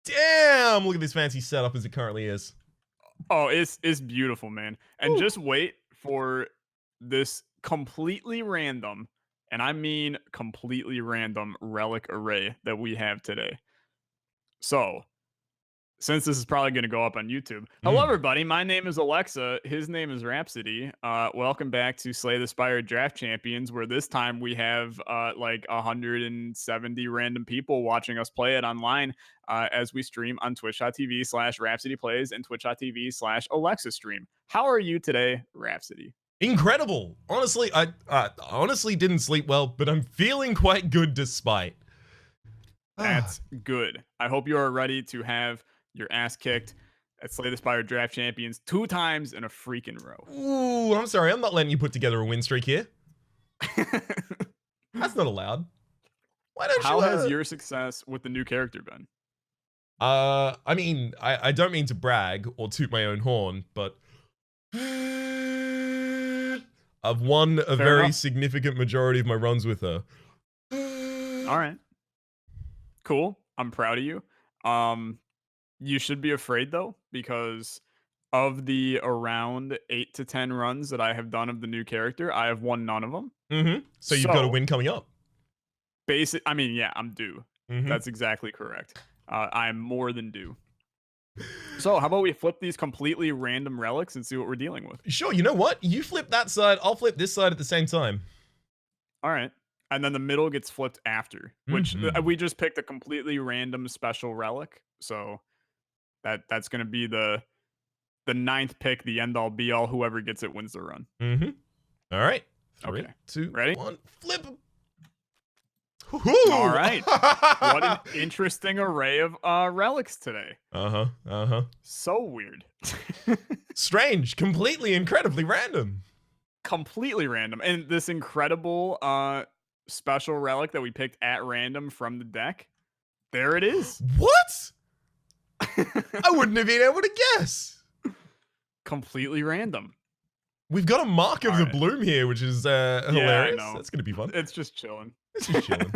Damn, look at this fancy setup as it currently is. Oh, it's beautiful, man. And Woo. just wait for this completely random, and I mean completely random relic array that we have today. So, since this is probably going to go up on YouTube. Hello, Mm. everybody. My name is Alexa. His name is Rhapsody. Welcome back to Slay the Spire Draft Champions, where this time we have like 170 random people watching us play it online as we stream on twitch.tv/Rhapsody Plays and twitch.tv/Alexa Stream. How are you today, Rhapsody? Incredible. Honestly, I honestly didn't sleep well, but I'm feeling quite good despite. That's good. I hope you are ready to have your ass kicked at Slay the Spire Draft Champions 2 times in a freaking row. Ooh, I'm sorry. I'm not letting you put together a win streak here. That's not allowed. Why don't How you? has your success with the new character been? I mean, I don't mean to brag or toot my own horn, but I've won a very significant majority of my runs with her. All right. Cool. I'm proud of you. You should be afraid though, because of the around 8 to 10 runs that I have done of the new character, I have won none of them. Mm-hmm. So you've got a win coming up. I mean, yeah, I'm due. Mm-hmm. That's exactly correct. I'm more than due. So how about we flip these completely random relics and see what we're dealing with? Sure. You know what? You flip that side. I'll flip this side at the same time. All right. And then the middle gets flipped after, which we just picked a completely random special relic. So that's going to be the 9th pick, the end all be all. Whoever gets it wins the run. Mm-hmm. All right. 3, okay. 2, ready? 1, flip. All right. What an interesting array of relics today. So weird. Strange. Completely, incredibly random. Completely random. And this incredible special relic that we picked at random from the deck. There it is. What? I wouldn't have been able to guess. Completely random. We've got a Mark of the Bloom here, which is hilarious. Yeah, that's going to be fun. It's just chilling. It's just chilling.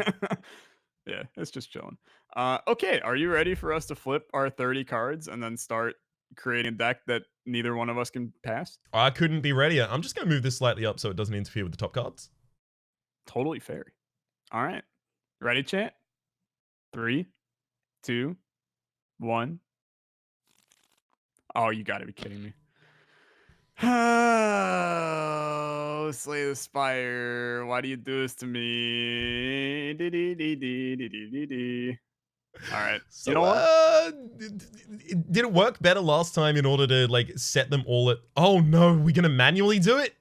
Yeah, it's just chilling. Okay, are you ready for us to flip our 30 cards and then start creating a deck that neither one of us can pass? I couldn't be readier. I'm just going to move this slightly up so it doesn't interfere with the top cards. Totally fair. All right. Ready, chat? 3, 2, 1. Oh, you got to be kidding me. Oh, Slay the Spire. Why do you do this to me? All right. So, you know what? Did it work better last time in order to like set them all at... Oh no, we're going to manually do it?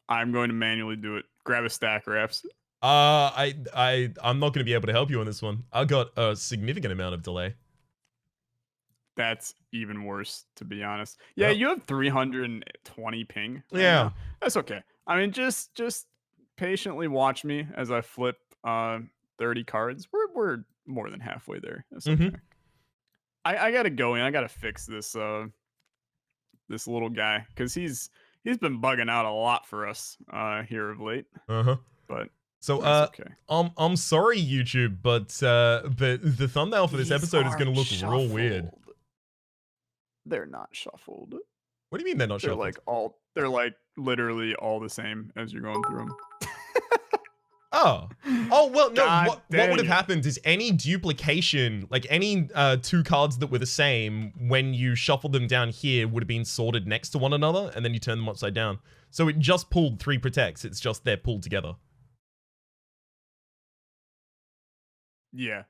I'm going to manually do it. Grab a stack, Raps. I'm not going to be able to help you on this one. I got a significant amount of delay. That's even worse, to be honest. Yeah, you have 320 ping. Yeah. That's okay. I mean, just patiently watch me as I flip 30 cards. We're more than halfway there. That's okay. I gotta go in. I gotta fix this this little guy, because he's been bugging out a lot for us here of late. But so okay. I'm sorry, YouTube, but the thumbnail for this episode is gonna look real weird. They're not shuffled. What do you mean they're not shuffled? They're like literally all the same as you're going through them. Oh well, no. What would have happened is any duplication, like any 2 cards that were the same, when you shuffled them down here, would have been sorted next to one another, and then you turn them upside down. So it just pulled 3 protects. It's just they're pulled together. Yeah.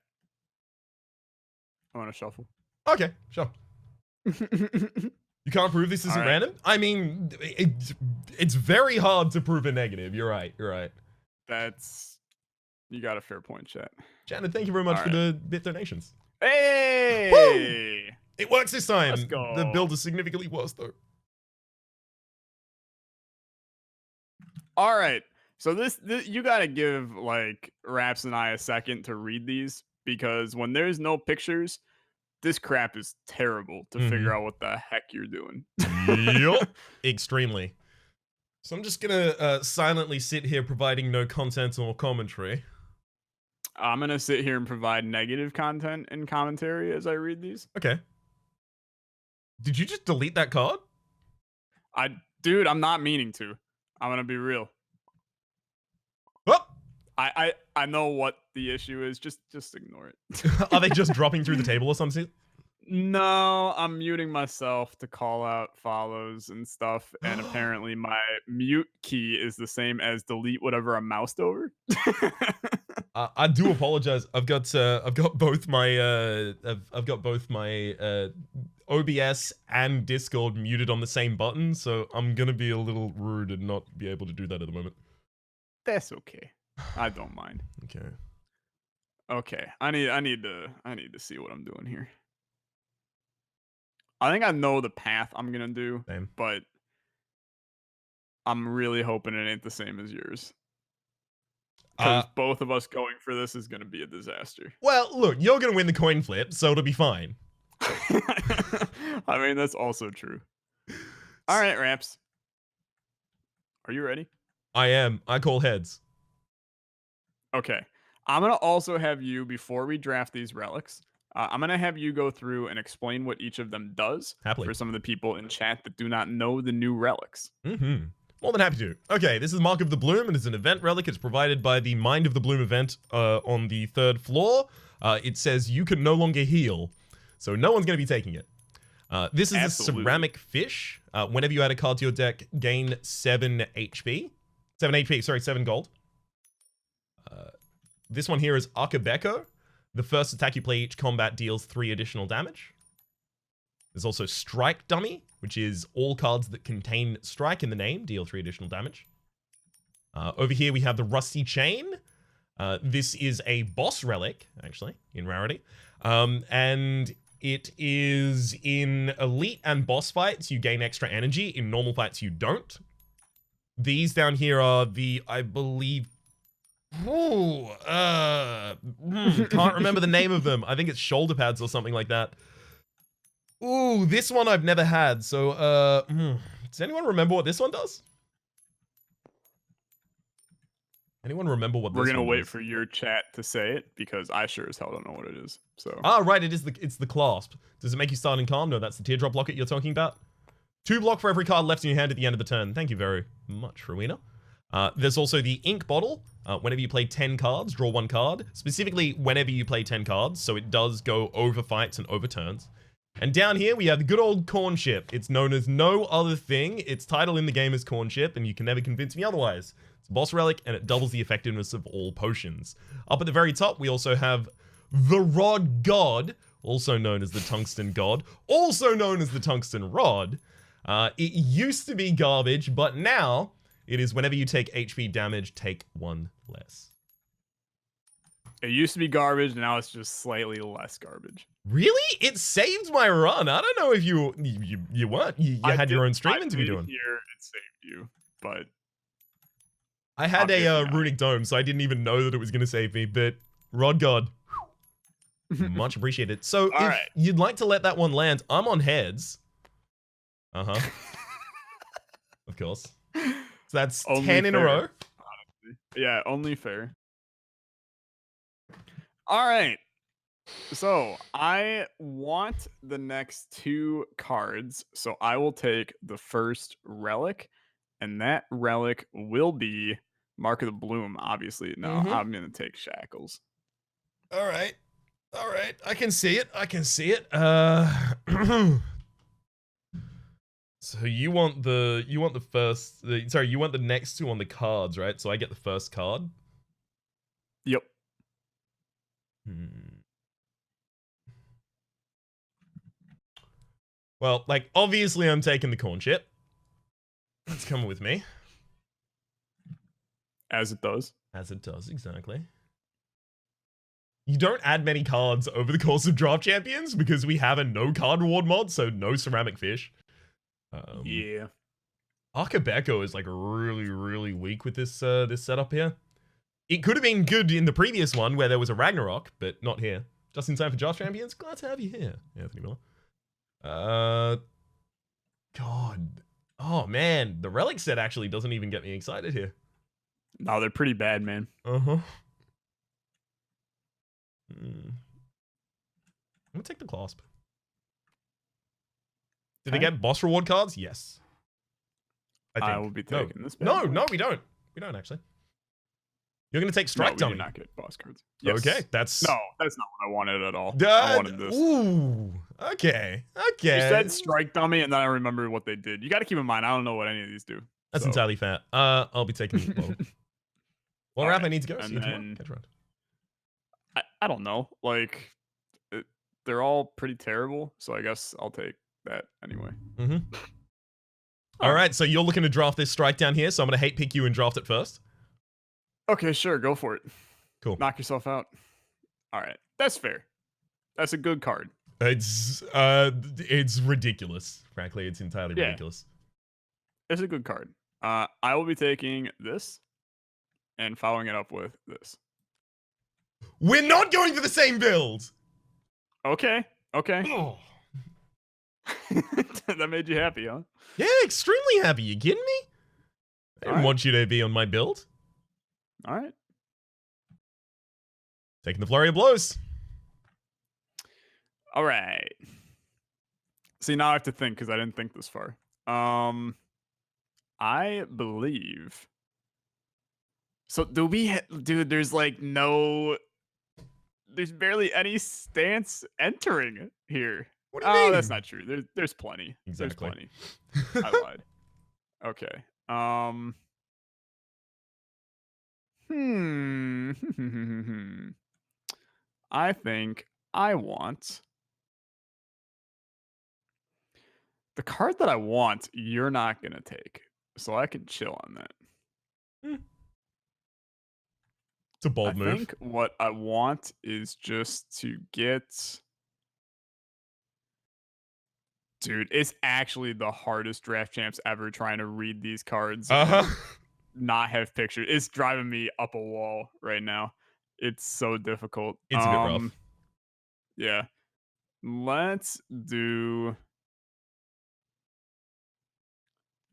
I want to shuffle. Okay, sure. You can't prove this isn't random? I mean, it's very hard to prove a negative. You're right. You got a fair point, chat. Janet, thank you very much for the bit donations. Hey! Woo! It works this time. Let's go. The build is significantly worse, though. All right. So this you got to give like Raps and I a second to read these, because when there's no pictures, this crap is terrible to figure out what the heck you're doing. Yup. Extremely. So I'm just gonna silently sit here providing no content or commentary. I'm gonna sit here and provide negative content and commentary as I read these. Okay. Did you just delete that card? Dude, I'm not meaning to. I'm gonna be real. Oh! I know what the issue is. Just ignore it. Are they just dropping through the table or something? No, I'm muting myself to call out follows and stuff, and apparently my mute key is the same as delete whatever I moused over. I do apologize. I've got both my OBS and Discord muted on the same button, so I'm gonna be a little rude and not be able to do that at the moment. That's okay. I don't mind. Okay. Okay. I need to see what I'm doing here. I think I know the path I'm gonna do, Same. but I'm really hoping it ain't the same as yours. Because both of us going for this is gonna be a disaster. Well, look, you're gonna win the coin flip, so it'll be fine. I mean, that's also true. All right, Raps. Are you ready? I am. I call heads. Okay. I'm gonna also have you, before we draft these relics, I'm gonna have you go through and explain what each of them does. Happily. For some of the people in chat that do not know the new relics. Mm-hmm. More than happy to. Okay, this is Mark of the Bloom, and it's an event relic. It's provided by the Mind of the Bloom event on the 3rd floor. It says you can no longer heal, so no one's going to be taking it. This is Absolutely. a ceramic fish. Whenever you add a card to your deck, gain 7 HP. 7 HP, sorry, 7 gold. This one here is Akabeko. The first attack you play each combat deals 3 additional damage. There's also Strike Dummy, which is all cards that contain strike in the name deal 3 additional damage. Over here we have the Rusty Chain. This is a boss relic, actually, in rarity. And it is in elite and boss fights, you gain extra energy. In normal fights, you don't. These down here are the, I believe... can't remember the name of them. I think it's shoulder pads or something like that. Ooh, this one I've never had. So, does anyone remember what this one does? Anyone remember what this one does? We're gonna wait for your chat to say it, because I sure as hell don't know what it is. So. Ah, right, it's the clasp. Does it make you start in calm? No, that's the teardrop locket you're talking about. 2 block for every card left in your hand at the end of the turn. Thank you very much, Rowena. There's also the ink bottle. Whenever you play 10 cards, draw 1 card. Specifically, whenever you play 10 cards, so it does go over fights and over turns. And down here, we have the good old corn ship. It's known as no other thing. Its title in the game is corn ship, and you can never convince me otherwise. It's a boss relic, and it doubles the effectiveness of all potions. Up at the very top, we also have the Rod God, also known as the Tungsten God, also known as the Tungsten Rod. It used to be garbage, but now it is whenever you take HP damage, take 1 less. It used to be garbage, now it's just slightly less garbage. Really? It saved my run. I don't know if you weren't. You had your own streaming to be doing. Here it saved you, but I had a runic dome, so I didn't even know that it was going to save me. But Rod God, much appreciated. So if you'd like to let that one land, I'm on heads. Of course. So that's only 10 in a row. Honestly. Yeah, only fair. All right. So I want the next 2 cards. So I will take the first relic, and that relic will be Mark of the Bloom, obviously. No, I'm going to take Shackles. All right. I can see it. So you want the next 2 on the cards, right? So I get the first card. Yep. Well, like, obviously I'm taking the corn chip. It's coming with me. As it does. As it does, exactly. You don't add many cards over the course of Draft Champions because we have a no card reward mod, so no ceramic fish. Yeah. Akabeko is like really, really weak with this this setup here. It could have been good in the previous one where there was a Ragnarok, but not here. Just in time for Draft Champions. Glad to have you here, Anthony Miller. God. Oh man, the relic set actually doesn't even get me excited here. No, they're pretty bad, man. I'm gonna take the clasp. Did they get boss reward cards? Yes. I will be taking this. No, we don't. We don't actually. You're gonna take strike dummy. We do not get boss cards. Yes. Okay, that's not what I wanted at all. I wanted this. Ooh. Okay. You said strike dummy, and then I remembered what they did. You got to keep in mind, I don't know what any of these do. That's entirely fair. I'll be taking. What wrap I need to go? And then, I don't know. Like, they're all pretty terrible, so I guess I'll take that anyway. All right, so you're looking to draft this strike down here, so I'm gonna hate pick you and draft it first. Okay, sure, go for it. Cool. Knock yourself out. All right, that's fair. That's a good card. It's ridiculous. Frankly, it's entirely ridiculous. It's a good card. I will be taking this and following it up with this. We're not going for the same build. Okay. Oh. That made you happy, huh? Yeah, extremely happy. You kidding me? I didn't want you to be on my build. All right. Taking the flurry of blows. All right. See, now I have to think because I didn't think this far. I believe. So dude, there's like there's barely any stance entering here. What do you mean? That's not true. There's plenty. Exactly. There's plenty. I lied. Okay. I think I want the card that I want. You're not gonna take, so I can chill on that. It's a bold move. I think what I want is just to get. Dude, it's actually the hardest draft champs ever trying to read these cards. Not have pictures. It's driving me up a wall right now. It's so difficult. It's a bit rough. Yeah. Let's do.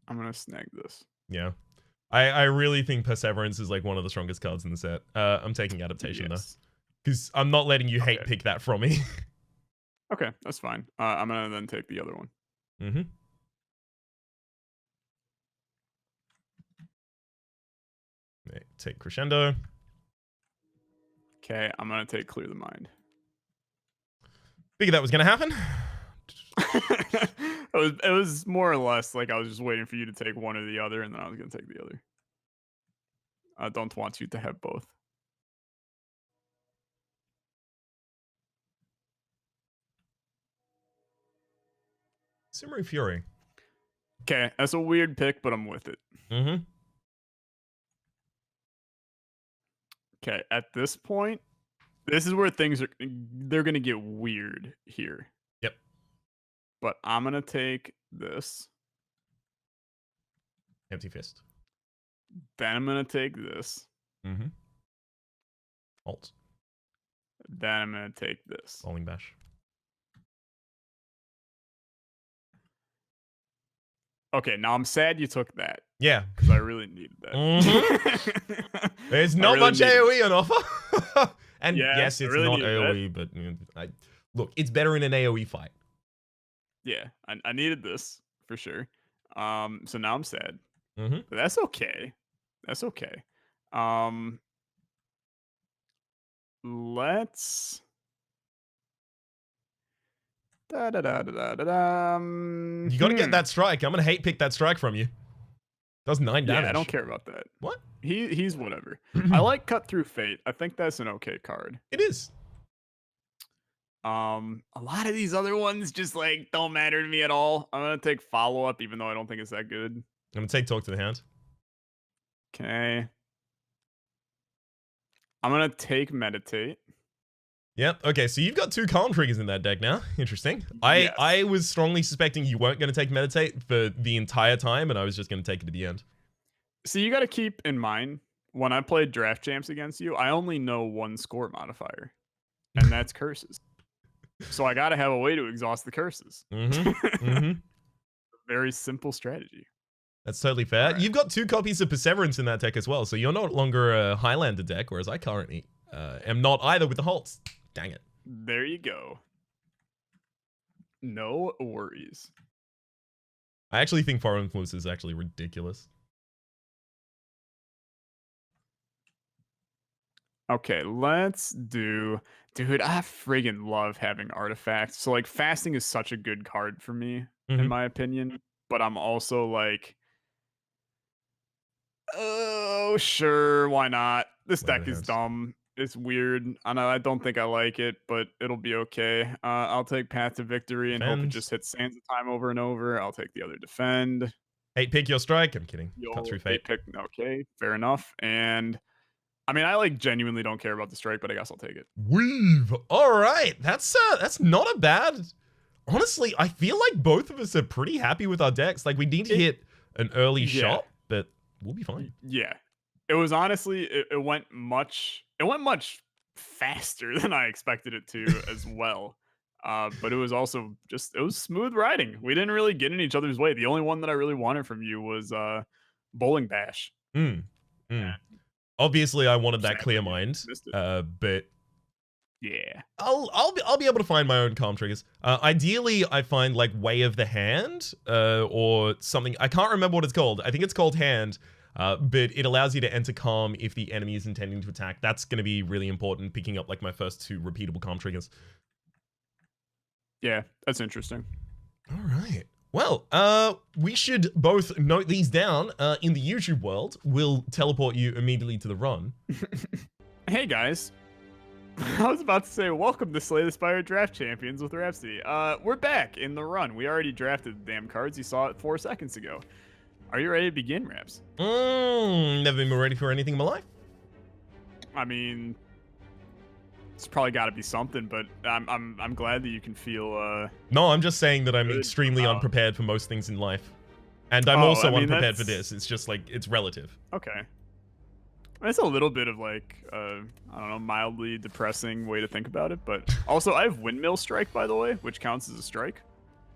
I'm gonna snag this. Yeah. I really think Perseverance is like one of the strongest cards in the set. I'm taking Adaptation though. Because I'm not letting you hate pick that from me. Okay, that's fine. I'm gonna then take the other one. Take Crescendo. Okay, I'm gonna take Clear the Mind. Figured that was gonna happen. It was more or less like I was just waiting for you to take one or the other, and then I was gonna take the other. I don't want you to have both. Simmering Fury. Okay, that's a weird pick, but I'm with it. Okay, at this point, this is where they're gonna get weird here. Yep. But I'm gonna take this. Empty Fist. Then I'm gonna take this. Alt. Then I'm gonna take this. Bowling Bash. Okay, now I'm sad you took that. Yeah. Because I really needed that. There's not much AoE on offer. And yes, it's not AoE, but look, it's better in an AoE fight. Yeah, I needed this for sure. So now I'm sad. But that's okay. That's okay. Let's. You got to get that strike. I'm gonna hate pick that strike from you. Does 9 damage. Yeah, I don't care about that. What? He's whatever. I like Cut Through Fate. I think that's an okay card. It is. A lot of these other ones just like don't matter to me at all. I'm gonna take Follow Up, even though I don't think it's that good. I'm gonna take Talk to the Hand. Okay. I'm gonna take Meditate. Yep. Okay, so you've got 2 calm triggers in that deck now. Interesting. I was strongly suspecting you weren't going to take Meditate for the entire time, and I was just going to take it to the end. So you got to keep in mind, when I played draft champs against you, I only know one score modifier, and that's curses. So I got to have a way to exhaust the curses. Very simple strategy. That's totally fair. Right. You've got 2 copies of Perseverance in that deck as well, so you're no longer a Highlander deck, whereas I currently am not either with the Holtz. Dang it. There you go. No worries. I actually think Foreign Influence is actually ridiculous. Okay, let's do... Dude, I friggin' love having artifacts. So, like, fasting is such a good card for me, in my opinion. But I'm also like... Oh, sure, why not? This deck is dumb. It's weird. I don't think I like it, but it'll be okay. I'll take Path to Victory and hope it just hits Sands of Time over and over. I'll take the other Defend. 8 pick your strike. I'm kidding. Cut through Fate. 8 pick. Okay, fair enough. And I mean, I like genuinely don't care about the strike, but I guess I'll take it. Weave. All right, that's not a bad. Honestly, I feel like both of us are pretty happy with our decks. Like we need to hit an early shot, but we'll be fine. Yeah, it was honestly it went much faster than I expected it to as well. But it was also it was smooth riding. We didn't really get in each other's way. The only one that I really wanted from you was Bowling Bash. Obviously, I wanted that clear mind, but yeah, I'll be able to find my own calm triggers. Ideally, I find like Way of the Hand or something. I can't remember what it's called. I think it's called Hand. But it allows you to enter calm if the enemy is intending to attack. That's going to be really important, picking up like my first 2 repeatable calm triggers. Yeah, that's interesting. All right. Well, we should both note these down. In the YouTube world, we'll teleport you immediately to the run. Hey guys. I was about to say, welcome to Slay the Spire Draft Champions with Rhapsody. We're back in the run. We already drafted the damn cards. You saw it 4 seconds ago. Are you ready to begin, Raps? Never been more ready for anything in my life. I mean, it's probably got to be something, but I'm glad that you can feel. No, I'm just saying that I'm extremely unprepared for most things in life, and I'm also unprepared for this. It's just like it's relative. Okay, it's a little bit of like I don't know, mildly depressing way to think about it, but also I have Windmill Strike, by the way, which counts as a strike.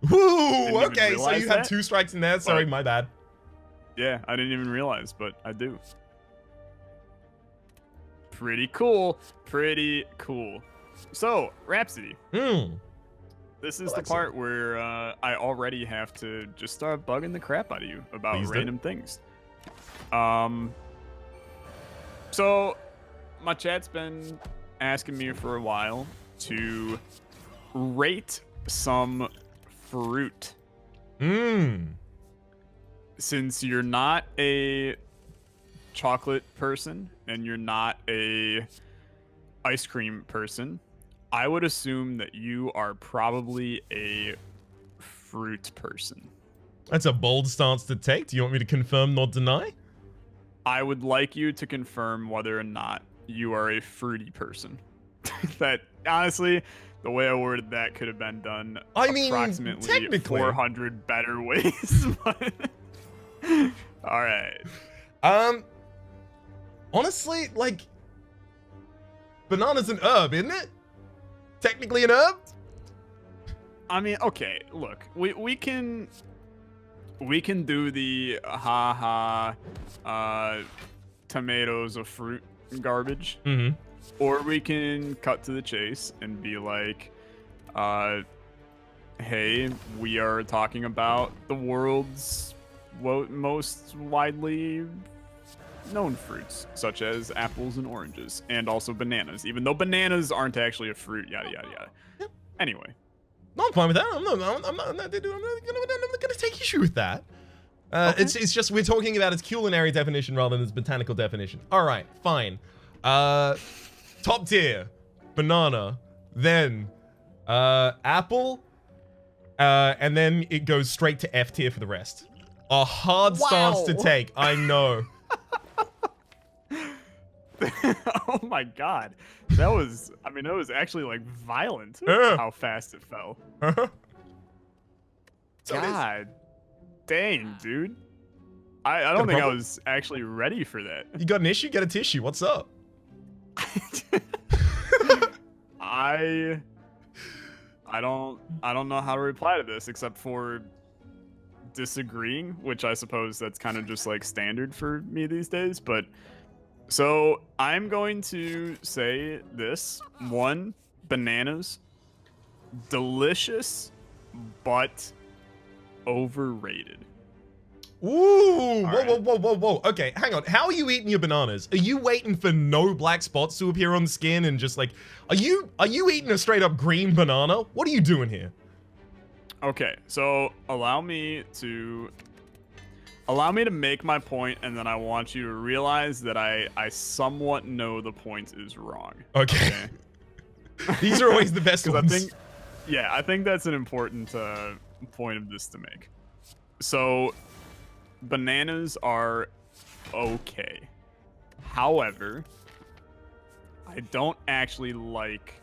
Woo! Okay, so you had 2 strikes in there. Sorry, my bad. Yeah, I didn't even realize, but I do. Pretty cool. Pretty cool. So, Rhapsody. This is the part where I already have to just start bugging the crap out of you about random things. So, my chat's been asking me for a while to rate some fruit. Since you're not a chocolate person and you're not a ice cream person, I would assume that you are probably a fruit person. That's a bold stance to take. Do you want me to confirm nor deny? I would like you to confirm whether or not you are a fruity person. That, honestly, the way I worded that could have been done approximately 400 better ways. But all right. Honestly, like, banana's an herb, isn't it? Technically an herb? I mean, okay, look, we can do the tomatoes of fruit garbage. Or we can cut to the chase and be like, hey, we are talking about the world's most widely known fruits, such as apples and oranges, and also bananas, even though bananas aren't actually a fruit, yada, yada, yada. Yep. Anyway. No, I'm fine with that. I'm not going to take issue with that. Okay. It's just we're talking about its culinary definition rather than its botanical definition. All right, fine. Top tier, banana, then apple, and then it goes straight to F tier for the rest. A hard stance to take, I know. Oh my god. That was, I mean, it was actually like violent how fast it fell. God dang, dude. I don't think I was actually ready for that. You got an issue? Get a tissue. What's up? I don't know how to reply to this except for disagreeing, which I suppose that's kind of just like standard for me these days, but so I'm going to say this. 1, Bananas, delicious, but overrated. Ooh, whoa. Okay, hang on. How are you eating your bananas? Are you waiting for no black spots to appear on the skin and just like, are you eating a straight up green banana? What are you doing here? Okay, so allow me to make my point, and then I want you to realize that I somewhat know the point is wrong. Okay. These are always the best ones. I think that's an important point of this to make. So, bananas are okay. However, I don't actually like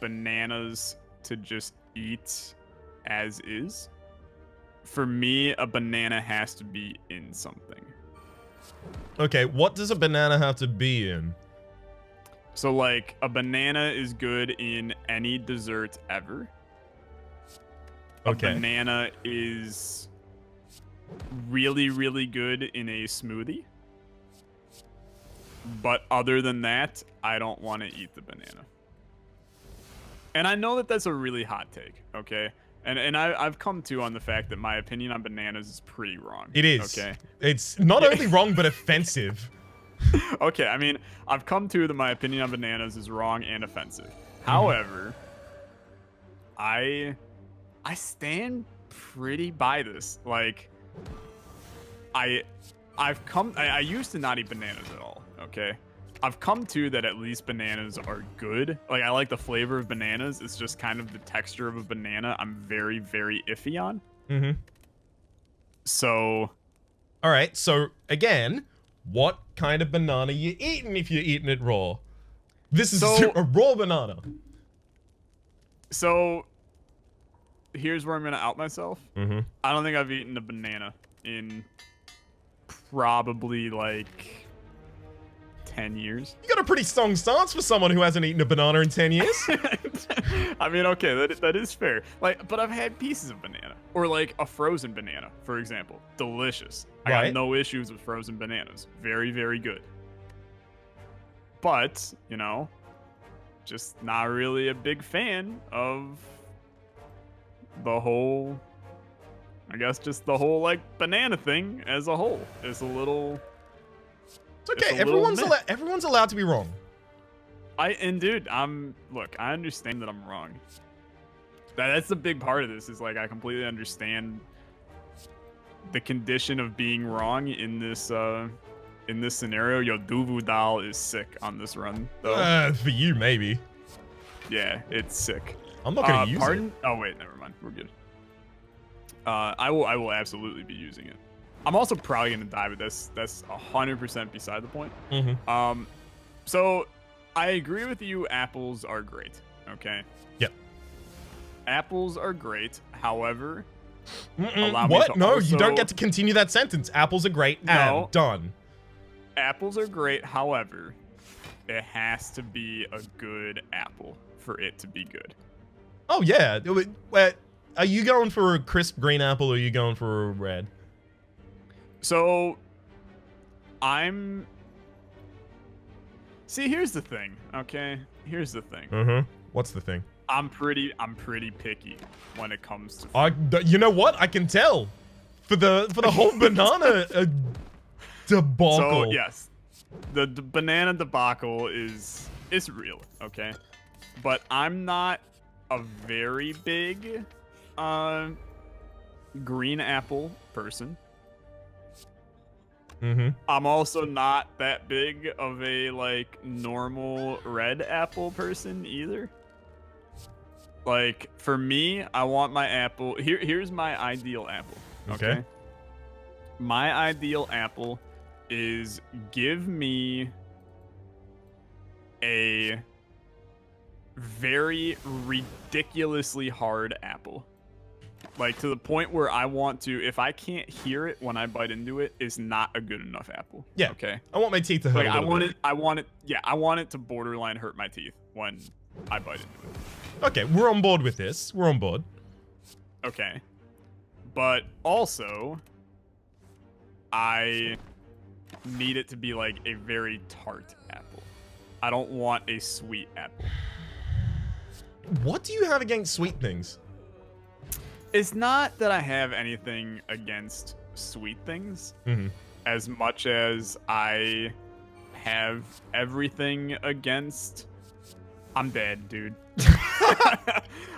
bananas to just eat as is. For me, a banana has to be in something. Okay, what does a banana have to be in? So, like, a banana is good in any dessert ever. Okay. A banana is really, really good in a smoothie. But other than that, I don't want to eat the banana. And I know that that's a really hot take, okay? And I've come to on the fact that my opinion on bananas is pretty wrong. It is. Okay. It's not only wrong, but offensive. Okay, I mean, I've come to that my opinion on bananas is wrong and offensive. However, I stand pretty by this. Like, I used to not eat bananas at all, okay? I've come to that at least bananas are good. Like, I like the flavor of bananas. It's just kind of the texture of a banana I'm very, very iffy on. Mm-hmm. So... All right, so, again, what kind of banana you eating if you're eating it raw? This is a raw banana. So, here's where I'm going to out myself. Mm-hmm. I don't think I've eaten a banana in probably, like... 10 years. You got a pretty strong stance for someone who hasn't eaten a banana in 10 years. I mean, okay, that is fair. Like, but I've had pieces of banana, or like a frozen banana, for example. Delicious. I got no issues with frozen bananas. Very, very good. But, you know, just not really a big fan of the whole, I guess just the whole like banana thing as a whole. Is a little... It's okay. Everyone's allowed to be wrong. Dude, look, I understand that I'm wrong. That's the big part of this, is like I completely understand the condition of being wrong in this scenario. Yo, Duvu Dal is sick on this run, though. For you, maybe. Yeah, it's sick. I'm not gonna use it. Oh wait, never mind. We're good. I will absolutely be using it. I'm also probably gonna die, but that's 100% beside the point. Mm-hmm. So I agree with you. Apples are great. Okay. Yep. Apples are great. However, what? No, you don't get to continue that sentence. Apples are great. And done. Apples are great. However, it has to be a good apple for it to be good. Oh yeah. Are you going for a crisp green apple or are you going for a red? So, See, here's the thing, okay? Here's the thing. Mm-hmm. What's the thing? I'm pretty picky when it comes to... You know what? I can tell. For the whole banana debacle. So, yes. The banana debacle is real, okay? But I'm not a very big green apple person. Mm-hmm. I'm also not that big of a like normal red apple person either. Like, for me, I want my apple. Here's my ideal apple. Okay. My ideal apple is, give me a very ridiculously hard apple. Like, to the point where I want to, if I can't hear it when I bite into it, it's not a good enough apple. Yeah. Okay. I want my teeth to hurt. Like, I want it to borderline hurt my teeth when I bite into it. Okay, we're on board with this. We're on board. Okay. But also, I need it to be like a very tart apple. I don't want a sweet apple. What do you have against sweet things? It's not that I have anything against sweet things, as much as I have everything against. I'm dead, dude.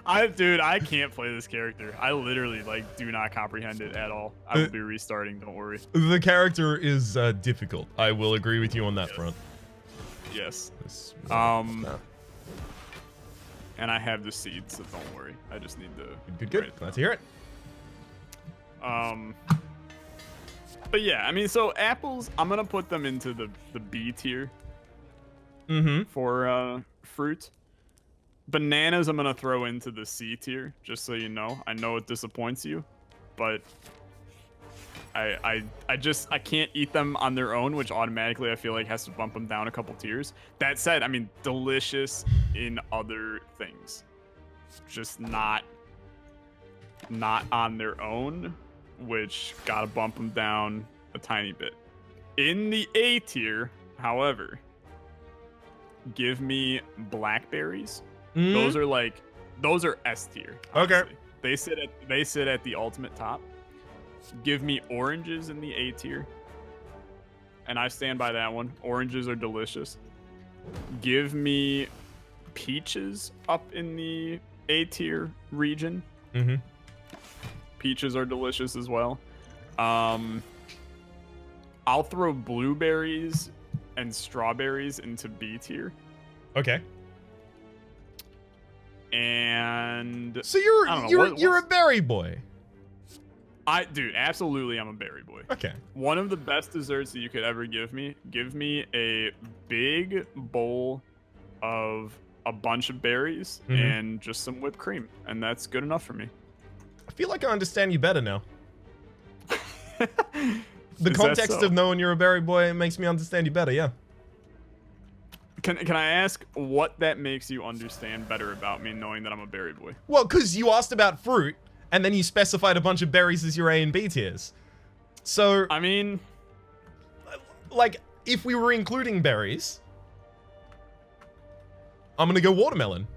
I can't play this character. I literally do not comprehend it at all. I will be restarting. Don't worry. The character is difficult. I will agree with you on that front. Yes. And I have the seeds, so don't worry. I just need to. Good. Glad to hear it. But yeah, I mean, so apples, I'm gonna put them into the B tier. For fruit. Bananas, I'm gonna throw into the C tier, just so you know. I know it disappoints you, but I can't eat them on their own, which automatically I feel like has to bump them down a couple tiers. That said, I mean, delicious in other things, just not on their own, which gotta bump them down a tiny bit. In the A tier, however, give me blackberries. Those are S tier. Okay. They sit at the ultimate top. Give me oranges in the A tier. And I stand by that one. Oranges are delicious. Give me peaches up in the A tier region. Peaches are delicious as well. I'll throw blueberries and strawberries into B tier. Okay. And so you're a berry boy. Dude, absolutely, I'm a berry boy. Okay. One of the best desserts that you could ever give me a big bowl of a bunch of berries and just some whipped cream, and that's good enough for me. I feel like I understand you better now. The context of knowing you're a berry boy makes me understand you better, yeah. Can I ask what that makes you understand better about me knowing that I'm a berry boy? Well, because you asked about fruit, and then you specified a bunch of berries as your A and B tiers. So, I mean, like, if we were including berries, I'm gonna go watermelon.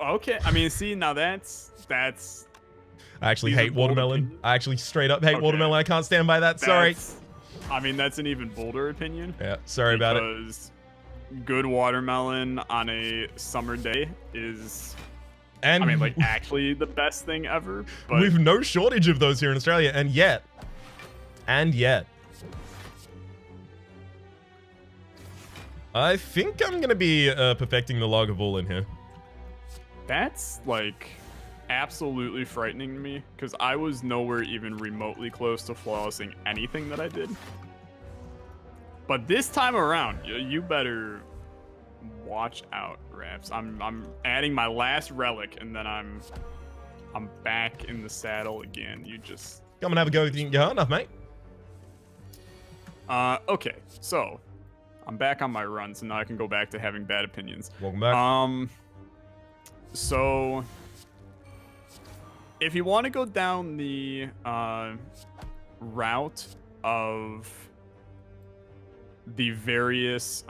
Okay, I mean, see, now that's. I actually hate watermelon. I actually straight up hate watermelon. I can't stand by that. Sorry. I mean, that's an even bolder opinion. Yeah, sorry about it. Because good watermelon on a summer day is, and I mean, like, actually the best thing ever. But we've no shortage of those here in Australia, and yet, I think I'm gonna be perfecting the log of all in here. That's like absolutely frightening to me, because I was nowhere even remotely close to flawlessing anything that I did. But this time around, you better watch out, Raps. I'm adding my last relic, and then I'm back in the saddle again. You just come and have a go with your hard enough, mate. Okay, so I'm back on my run, so now I can go back to having bad opinions. Welcome back. So if you want to go down the route of the various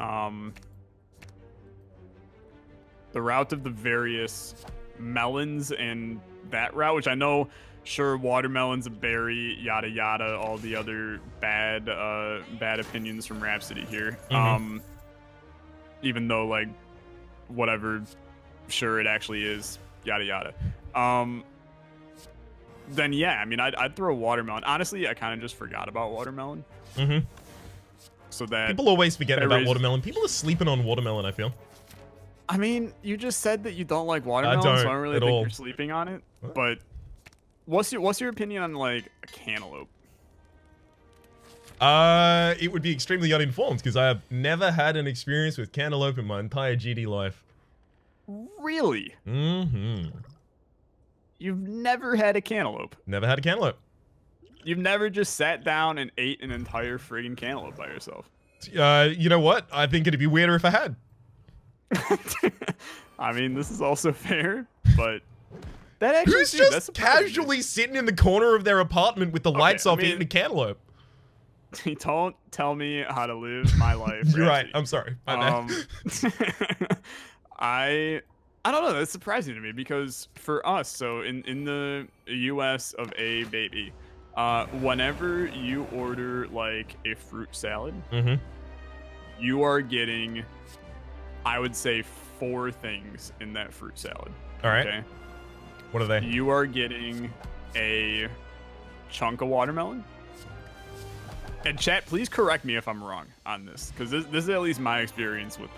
melons and that route, which I know, sure, watermelon's a berry, yada yada, all the other bad opinions from Rhapsody here. Even though, like, whatever, sure, it actually is, yada yada. Then yeah, I mean, I'd throw watermelon. Honestly, I kind of just forgot about watermelon. So that people always forget about watermelon. People are sleeping on watermelon, I feel. I mean, you just said that you don't like watermelon, so I don't really think you're sleeping on it. What? But what's your opinion on, like, a cantaloupe? It would be extremely uninformed, because I have never had an experience with cantaloupe in my entire GD life. Really? You've never had a cantaloupe? Never had a cantaloupe. You've never just sat down and ate an entire friggin' cantaloupe by yourself? You know what? I think it'd be weirder if I had. I mean, this is also fair, but that actually who's just casually sitting in the corner of their apartment with the lights off eating a cantaloupe? Don't tell me how to live my life. You're right. I'm sorry. My bad. I I don't know. That's surprising to me because for us, so in the U.S. of A, baby, whenever you order like a fruit salad, you are getting, I would say, 4 things in that fruit salad. All right. Okay. What are they? You are getting a chunk of watermelon. And chat, please correct me if I'm wrong on this, because this is at least my experience with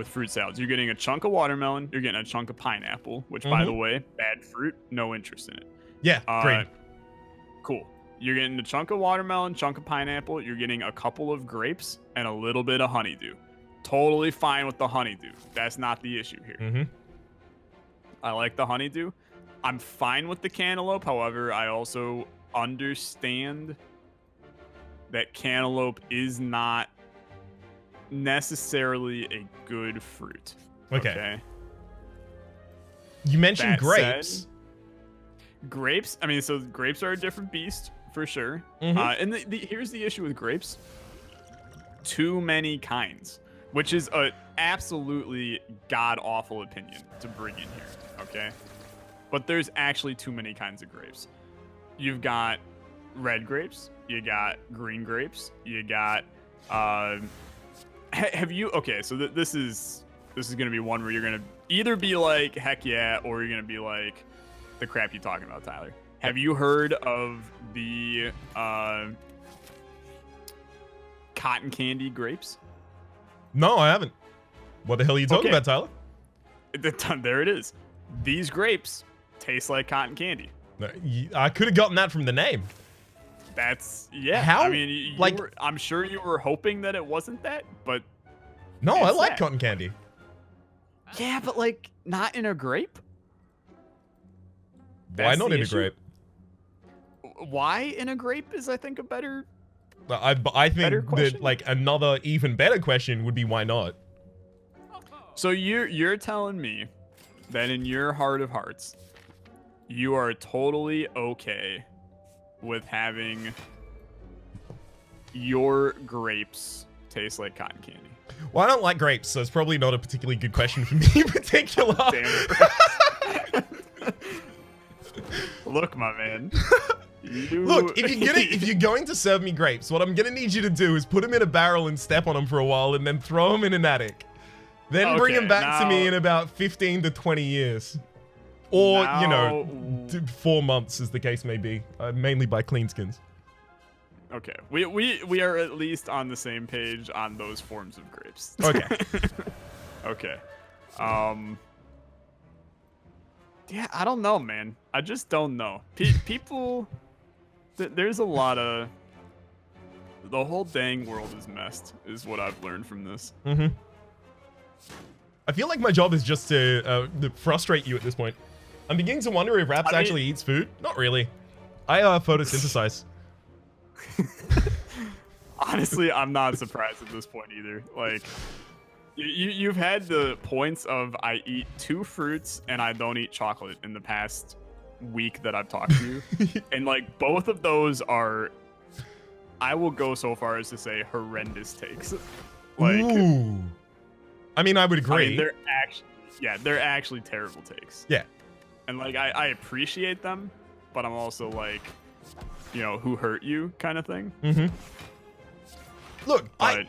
fruit salads. You're getting a chunk of watermelon. You're getting a chunk of pineapple, which, by the way, bad fruit. No interest in it. Yeah, great. Cool. You're getting a chunk of watermelon, chunk of pineapple. You're getting a couple of grapes and a little bit of honeydew. Totally fine with the honeydew. That's not the issue here. I like the honeydew. I'm fine with the cantaloupe. However, I also understand that cantaloupe is not necessarily a good fruit. Okay. You mentioned grapes. Said, grapes, I mean, so grapes are a different beast for sure. And here's the issue with grapes. Too many kinds, which is a absolutely god-awful opinion to bring in here, okay? But there's actually too many kinds of grapes. You've got red grapes, you got green grapes, you got have you, okay, so this is gonna be one where you're gonna either be like heck yeah, or you're gonna be like the crap you talking about, Tyler. Have you heard of the cotton candy grapes? No, I haven't. What the hell are you talking about, Tyler? There it is. These grapes taste like cotton candy. I could have gotten that from the name. That's, yeah. How? I mean, I'm sure you were hoping that it wasn't that, but no, I like cotton candy. Yeah, but like not in a grape. Why not in a grape? Why in a grape is, I think, a better. I think that like another even better question would be why not. So you're telling me that in your heart of hearts, you are totally okay with having your grapes taste like cotton candy? Well, I don't like grapes, so it's probably not a particularly good question for me in particular. Damn it. Look, my man. Look, if you're going to serve me grapes, what I'm gonna need you to do is put them in a barrel and step on them for a while, and then throw them in an attic. Then bring them back to me in about 15 to 20 years. Or, 4 months, as the case may be. Mainly by clean skins. Okay. We are at least on the same page on those forms of grapes. Okay. Okay. Yeah, I don't know, man. I just don't know. People... There's a lot of... The whole dang world is messed, is what I've learned from this. I feel like my job is just to frustrate you at this point. I'm beginning to wonder if Raps actually eats food. Not really. I photosynthesize. Honestly, I'm not surprised at this point either. Like, you've had the points of I eat 2 fruits and I don't eat chocolate in the past week that I've talked to you. And like both of those are, I will go so far as to say, horrendous takes. Like, ooh. I mean, I would agree. I mean, they're actually terrible takes. Yeah. And like I appreciate them, but I'm also like, who hurt you kind of thing. Look, I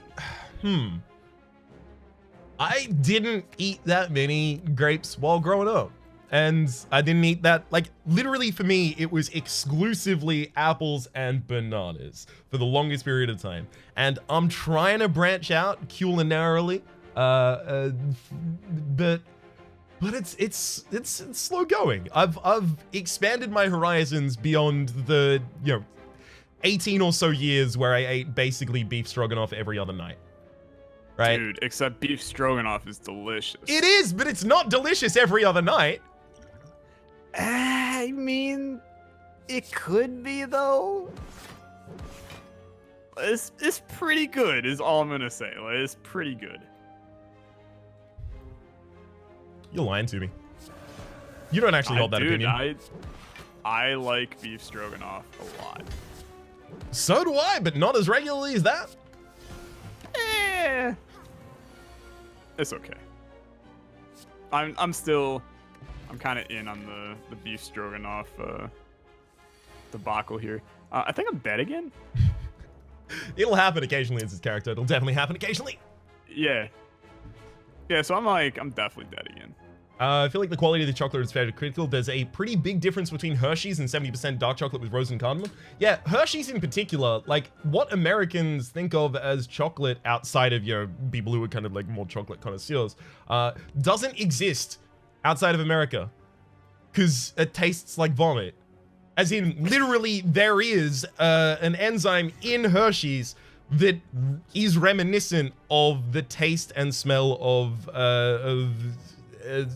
didn't eat that many grapes while growing up. And I didn't eat that, like, literally for me, it was exclusively apples and bananas for the longest period of time. And I'm trying to branch out culinarily, but it's slow going. I've expanded my horizons beyond the 18 or so years where I ate basically beef stroganoff every other night. Right? Dude, except beef stroganoff is delicious. It is, but it's not delicious every other night. I mean, it could be though. It's pretty good is all I'm gonna say. Like, it's pretty good. You're lying to me. You don't actually hold that opinion. I like beef stroganoff a lot. So do I, but not as regularly as that. It's okay. I'm kind of in on the beef stroganoff debacle here. I think I'm dead again. It'll happen occasionally as his character. It'll definitely happen occasionally. Yeah. Yeah, so I'm definitely dead again. I feel like the quality of the chocolate is fairly critical. There's a pretty big difference between Hershey's and 70% dark chocolate with rose and cardamom. Yeah, Hershey's in particular, like what Americans think of as chocolate outside of, you know, people who are kind of like more chocolate connoisseurs, doesn't exist outside of America because it tastes like vomit. As in, literally, there is an enzyme in Hershey's that is reminiscent of the taste and smell of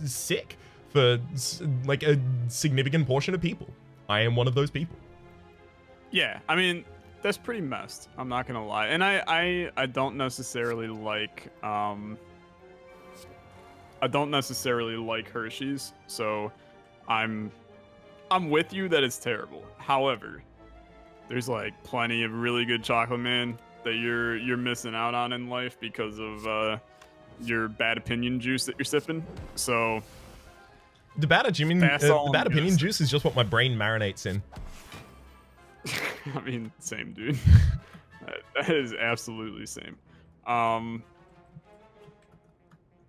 sick for like a significant portion of people. I am one of those people. Yeah, I mean, that's pretty messed. I'm not gonna lie, and I don't necessarily like Hershey's, so I'm with you that it's terrible. However, there's like plenty of really good chocolate, man, that you're missing out on in life because of your bad opinion juice that you're sipping. So the bad opinion juice is just what my brain marinates in. I mean, same, dude. That is absolutely same.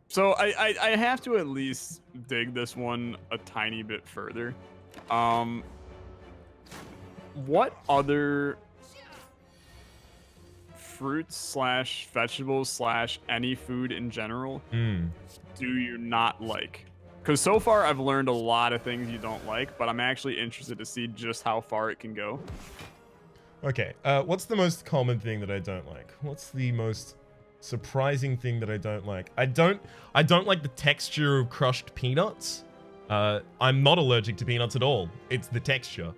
So I have to at least dig this one a tiny bit further. What other fruits / vegetables / any food in general do you not like? Because so far I've learned a lot of things you don't like, but I'm actually interested to see just how far it can go. Okay, what's the most common thing that I don't like? What's the most surprising thing that I don't like? I don't like the texture of crushed peanuts. I'm not allergic to peanuts at all. It's the texture.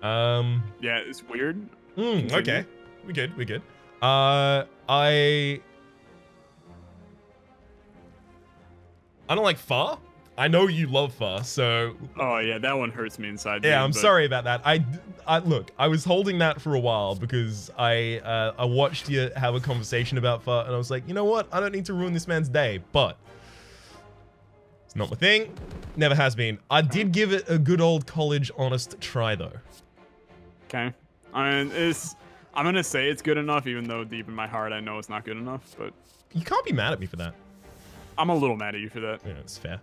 Yeah, it's weird. Okay, we're good. I don't like pho. I know you love pho, so... Oh, yeah, that one hurts me inside. Yeah, I'm sorry about that. Look, I was holding that for a while because I watched you have a conversation about pho, and I was like, you know what? I don't need to ruin this man's day, but it's not my thing. Never has been. I did give it a good old college honest try, though. Okay. I mean, I'm going to say it's good enough, even though deep in my heart I know it's not good enough, but... You can't be mad at me for that. I'm a little mad at you for that. Yeah, it's fair.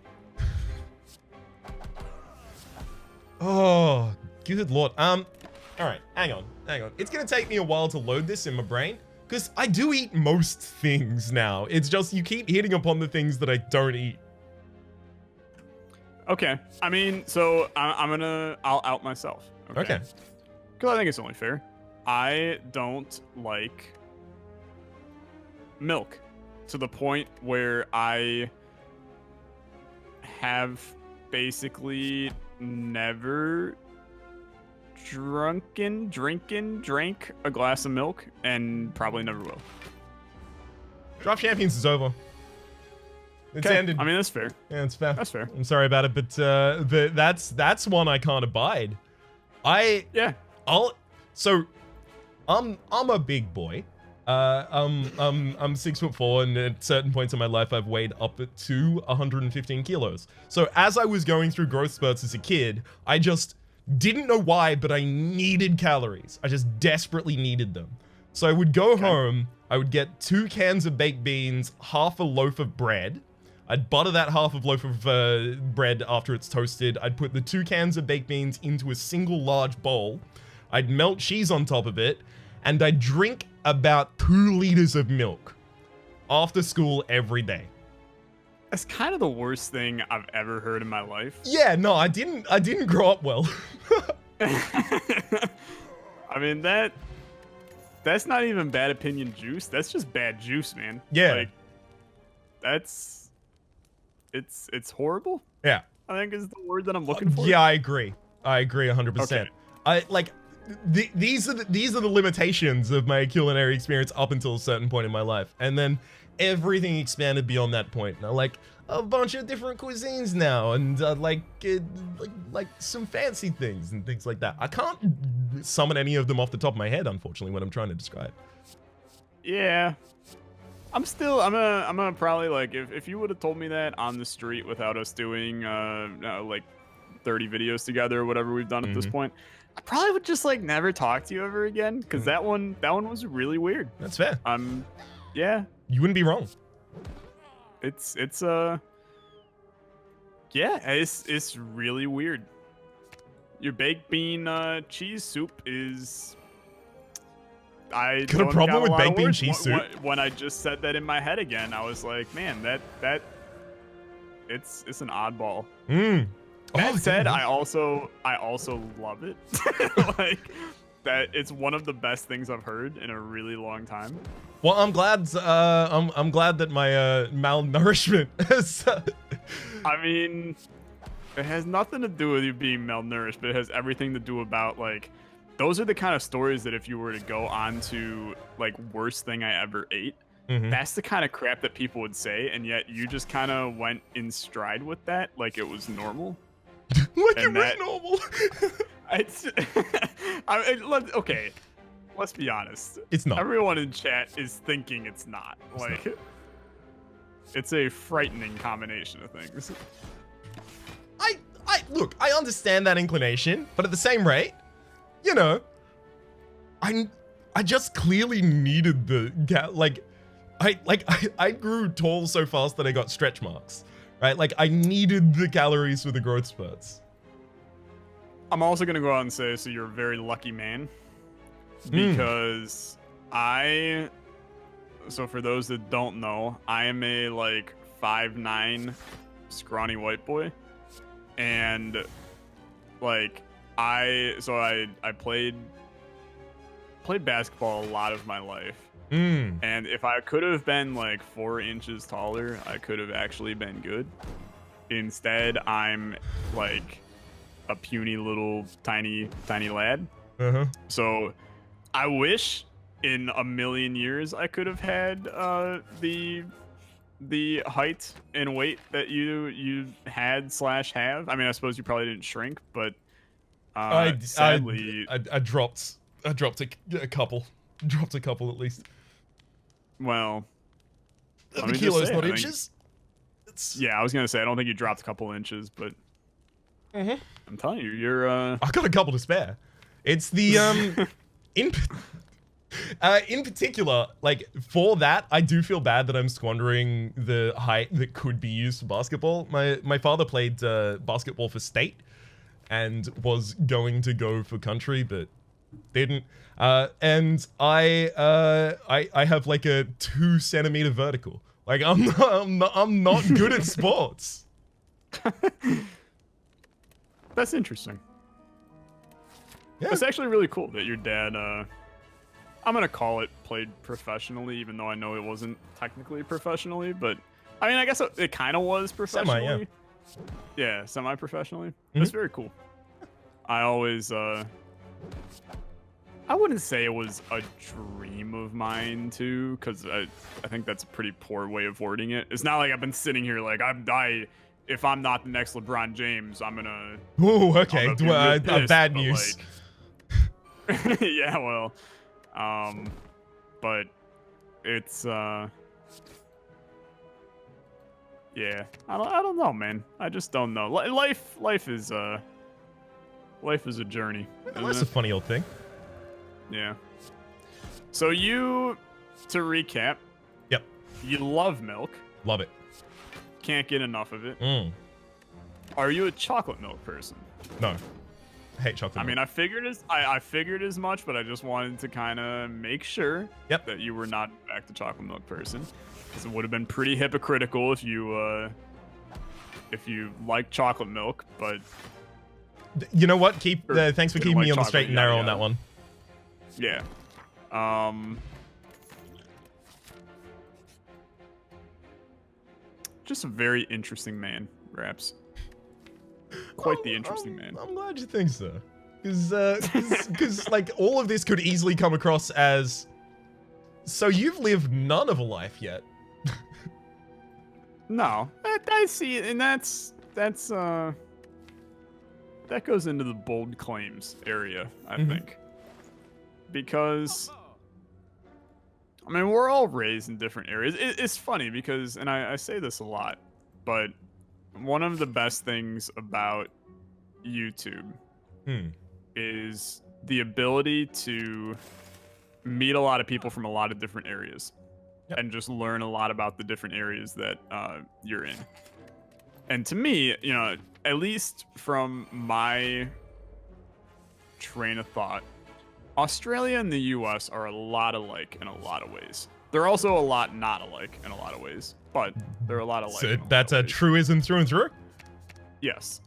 Oh, good lord. All right, hang on. It's gonna take me a while to load this in my brain, because I do eat most things now. It's just you keep hitting upon the things that I don't eat. Okay. I mean, so I'll out myself. Okay. Because I think it's only fair. I don't like milk to the point where I have basically never drank a glass of milk and probably never will. Draft Champions is over. It's ended. I mean, that's fair. Yeah, it's fair. That's fair. I'm sorry about it, but that's one I can't abide. So I'm a big boy. I'm 6'4", and at certain points in my life, I've weighed up to 115 kilos. So as I was going through growth spurts as a kid, I just didn't know why, but I needed calories. I just desperately needed them. So I would go home, I would get 2 cans of baked beans, half a loaf of bread. I'd butter that half of loaf of bread after it's toasted. I'd put the 2 cans of baked beans into a single large bowl. I'd melt cheese on top of it, and I'd drink about 2 liters of milk after school every day. That's kind of the worst thing I've ever heard in my life. Yeah, no, I didn't grow up well. I mean, that's not even bad opinion juice. That's just bad juice, man. Yeah. Like, it's horrible. Yeah. I think is the word that I'm looking for. Yeah, I agree 100%. Okay. I like these are the limitations of my culinary experience up until a certain point in my life, and then everything expanded beyond that point. And I like a bunch of different cuisines now, and like some fancy things and things like that. I can't summon any of them off the top of my head, unfortunately, when I'm trying to describe. Yeah, I'm gonna probably like if you would have told me that on the street without us doing like 30 videos together or whatever we've done at this point, I probably would just like never talk to you ever again because that one was really weird. That's fair. Yeah. You wouldn't be wrong. It's yeah, it's really weird. Your baked bean cheese soup is. I got a problem with baked bean cheese soup. When I just said that in my head again, I was like, man, that it's an oddball. That said, I also love it. Like that, it's one of the best things I've heard in a really long time. Well, I'm glad. I'm glad that my malnourishment has. I mean, it has nothing to do with you being malnourished, but it has everything to do about like. Those are the kind of stories that if you were to go on to like worst thing I ever ate, that's the kind of crap that people would say, and yet you just kind of went in stride with that like it was normal. Like it was normal. Okay, let's be honest. It's not. Everyone in chat is thinking it's not. Like, it's a frightening combination of things. Look, I understand that inclination, but at the same rate, you know, I just clearly needed the I grew tall so fast that I got stretch marks, right? Like I needed the calories for the growth spurts. I'm also gonna go out and say, so you're a very lucky man, because so for those that don't know, I am a like 5'9" scrawny white boy, and like I played basketball a lot of my life. And if I could have been like 4 inches taller, I could have actually been good. Instead, I'm like a puny little tiny lad. So I wish in a million years I could have had the height and weight that you had / have. I mean, I suppose you probably didn't shrink, but sadly, I dropped a couple. Dropped a couple at least. Well, the kilos, not inches. Yeah, I was gonna say I don't think you dropped a couple inches, but I'm telling you, you're. I've got a couple to spare. It's the in particular, like for that, I do feel bad that I'm squandering the height that could be used for basketball. My father played basketball for state and was going to go for country, but didn't. And I have like a 2 centimeter vertical. Like I'm not good at sports. That's interesting. Yeah. It's actually really cool that your dad, I'm gonna call it played professionally, even though I know it wasn't technically professionally, but I mean, I guess it kind of was professionally. Semi, yeah, semi-professionally. That's very cool. I always, I wouldn't say it was a dream of mine too, because I think that's a pretty poor way of wording it. It's not like I've been sitting here like if I'm not the next LeBron James, I'm gonna. Oh, okay. Bad news. Like, yeah, well, but it's yeah, I don't know, man. I just don't know. Life is a journey. That's a funny old thing. Yeah. So to recap. Yep. You love milk. Love it. Can't get enough of it. Are you a chocolate milk person? No. I hate chocolate milk. I mean, I figured as much, but I just wanted to kind of make sure that you were not in fact a chocolate milk person, because it would have been pretty hypocritical if you like chocolate milk, but you know what? Thanks for keeping me on the straight and narrow on that one. Yeah. Just a very interesting man, Raps. Quite the interesting man. I'm glad you think so. Because like all of this could easily come across as, so you've lived none of a life yet. No, I see it, and that goes into the bold claims area, I think. Because I mean, we're all raised in different areas. It's funny because, and I say this a lot, but one of the best things about YouTube is the ability to meet a lot of people from a lot of different areas and just learn a lot about the different areas that you're in. And to me, you know, at least from my train of thought, Australia and the US are a lot alike in a lot of ways. They're also a lot not alike in a lot of ways, but they're a lot alike. So that's a truism through and through? Yes.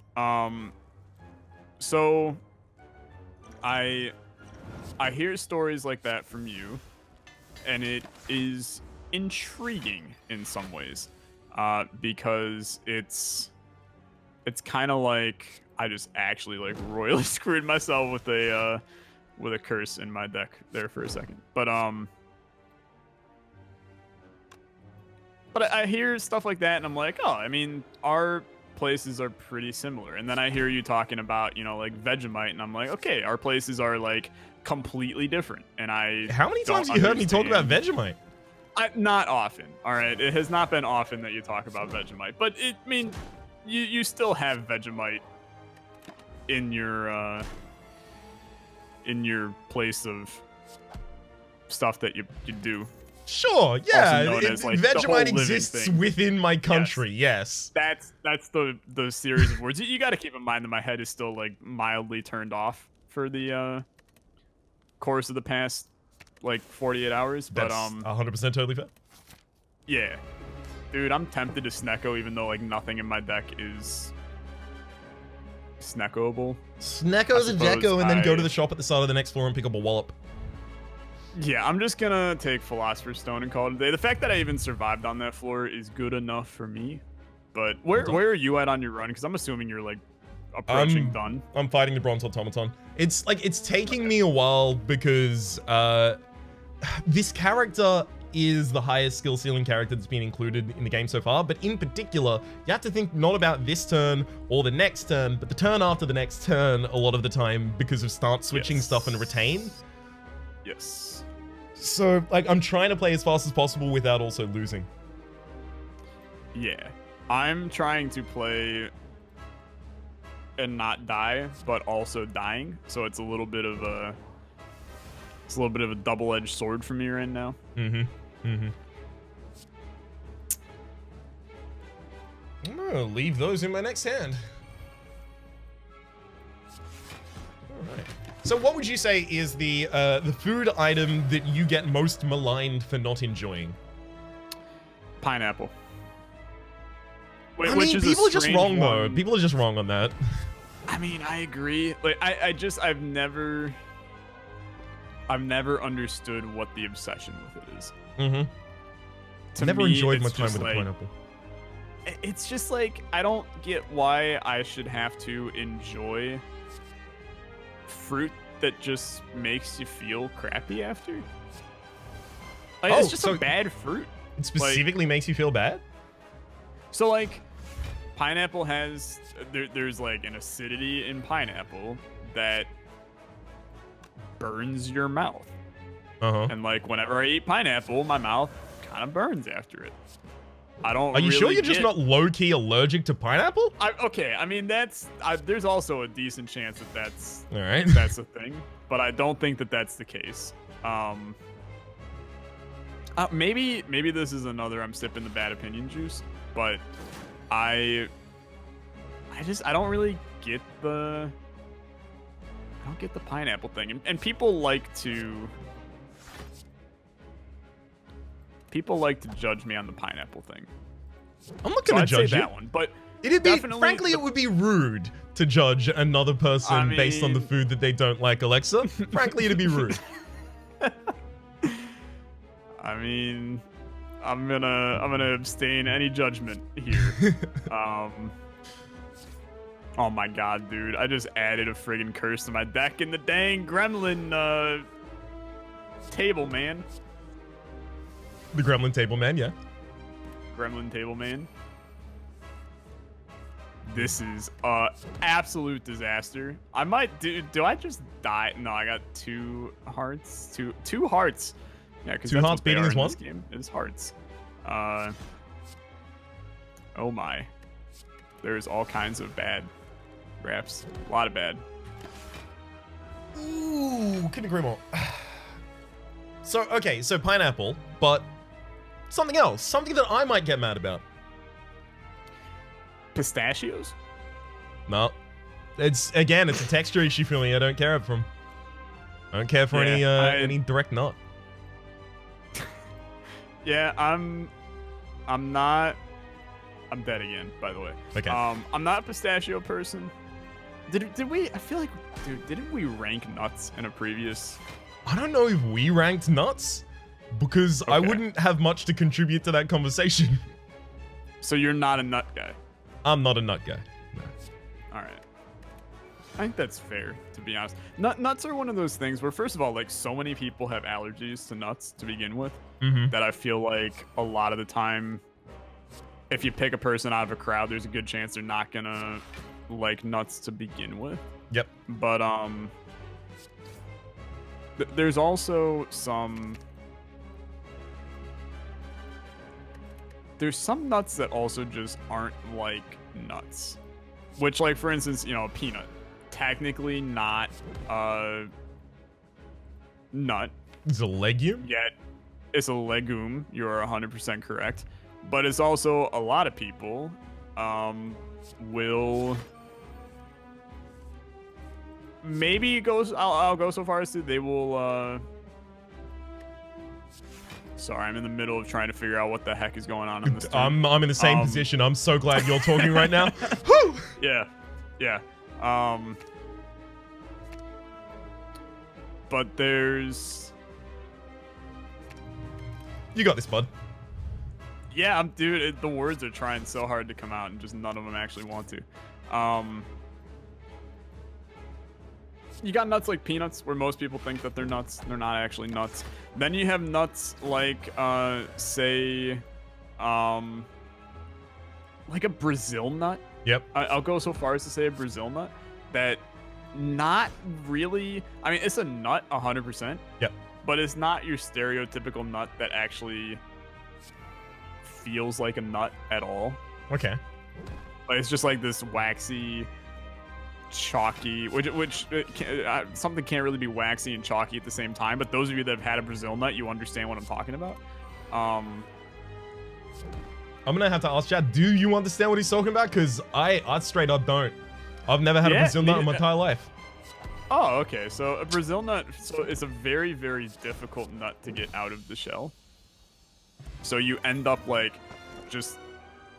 So I hear stories like that from you, and it is intriguing in some ways, because it's kind of like I just actually like royally screwed myself with a curse in my deck there for a second. But I hear stuff like that, and I'm like, oh, I mean, our places are pretty similar. And then I hear you talking about, you know, like Vegemite, and I'm like, okay, our places are like completely different. And how many times have you heard me talk about Vegemite? Not often. All right, it has not been often that you talk about Vegemite, but I mean, you still have Vegemite in your place of stuff that you do. Sure, yeah. Like Vegemite exists within my country. Yes. That's the series of words. You got to keep in mind that my head is still like mildly turned off for the course of the past like 48 hours. That's 100% totally fair. Yeah, dude, I'm tempted to Snecko even though like nothing in my deck is Sneckoable. Snecko's a Jekko, and then go to the shop at the side of the next floor and pick up a wallop. Yeah, I'm just gonna take Philosopher's Stone and call it a day. The fact that I even survived on that floor is good enough for me. But where are you at on your run? Because I'm assuming you're like approaching done. I'm fighting the Bronze Automaton. It's like it's taking me a while because this character is the highest skill ceiling character that's been included in the game so far, but in particular, you have to think not about this turn or the next turn, but the turn after the next turn a lot of the time because of start switching stuff and retain. Yes. So, like, I'm trying to play as fast as possible without also losing. Yeah. I'm trying to play and not die, but also dying, so it's a little bit of a double-edged sword for me right now. I'm gonna leave those in my next hand. Alright. So what would you say is the food item that you get most maligned for not enjoying? Pineapple. I mean, people are just wrong though. People are just wrong on that. I mean, I agree. Like, I've never understood what the obsession with it is. To never enjoyed my time with a pineapple. It's just like, I don't get why I should have to enjoy fruit that just makes you feel crappy after. Like, it's just a bad fruit. It specifically makes you feel bad? So, like, pineapple has... There's, like, an acidity in pineapple that burns your mouth. And, like, whenever I eat pineapple, my mouth kind of burns after it. I don't. Are you sure you're just not low-key allergic to pineapple? Okay, I mean there's also a decent chance that that's all right. That's a thing, but I don't think that that's the case. Maybe this is another I'm sipping the bad opinion juice, but I don't really get the pineapple thing, and people like to judge me on the pineapple thing. I'm not gonna judge that one, but frankly, it would be rude to judge another person based on the food that they don't like, Alexa. Frankly, it'd be rude. I mean, I'm gonna abstain any judgment here. Oh my god, dude! I just added a friggin' curse to my deck in the dang gremlin table, man. The gremlin table man, yeah. Gremlin table man. This is absolute disaster. I might do I just die? No, I got two hearts. Two hearts Yeah, because 2 hearts beating as 1? This game is hearts. Oh my. There's all kinds of bad raps. A lot of bad. Ooh, couldn't agree more. So, okay, so pineapple, but something else. Something that I might get mad about. Pistachios? No. It's a texture issue for me. I don't care for them. I don't care for any direct nut. Yeah, I'm dead again, by the way. Okay. I'm not a pistachio person. Did we? I feel like, dude, didn't we rank nuts in a previous? I don't know if we ranked nuts, because I wouldn't have much to contribute to that conversation. So you're not a nut guy? I'm not a nut guy. No. All right. I think that's fair, to be honest. Nuts are one of those things where, first of all, like, so many people have allergies to nuts to begin with, that I feel like a lot of the time, if you pick a person out of a crowd, there's a good chance they're not gonna like nuts to begin with. Yep. But there's also some nuts that also just aren't like nuts, which, like, for instance, you know, a peanut, technically not a nut. It's a legume? Yet it's a legume. You're 100% correct. But it's also, a lot of people will maybe I'll go so far as to, they will sorry, I'm in the middle of trying to figure out what the heck is going on in this team. I'm in the same position. I'm so glad you're talking right now. Whew! Yeah. But there's... You got this, bud. Yeah, dude, the words are trying so hard to come out, and just none of them actually want to. You got nuts like peanuts, where most people think that they're nuts. They're not actually nuts. Then you have nuts like, say, like a Brazil nut. Yep. I'll go so far as to say a Brazil nut that not really... I mean, it's a nut, 100%. Yep. But it's not your stereotypical nut that actually feels like a nut at all. Okay. Like, it's just like this waxy, chalky, which something can't really be waxy and chalky at the same time, but those of you that have had a Brazil nut, you understand what I'm talking about. I'm gonna have to ask Chad, do you understand what he's talking about? Because I straight up don't. I've never had a Brazil nut in my entire life. Oh, okay. So a Brazil nut, so it's a very, very difficult nut to get out of the shell. So you end up like just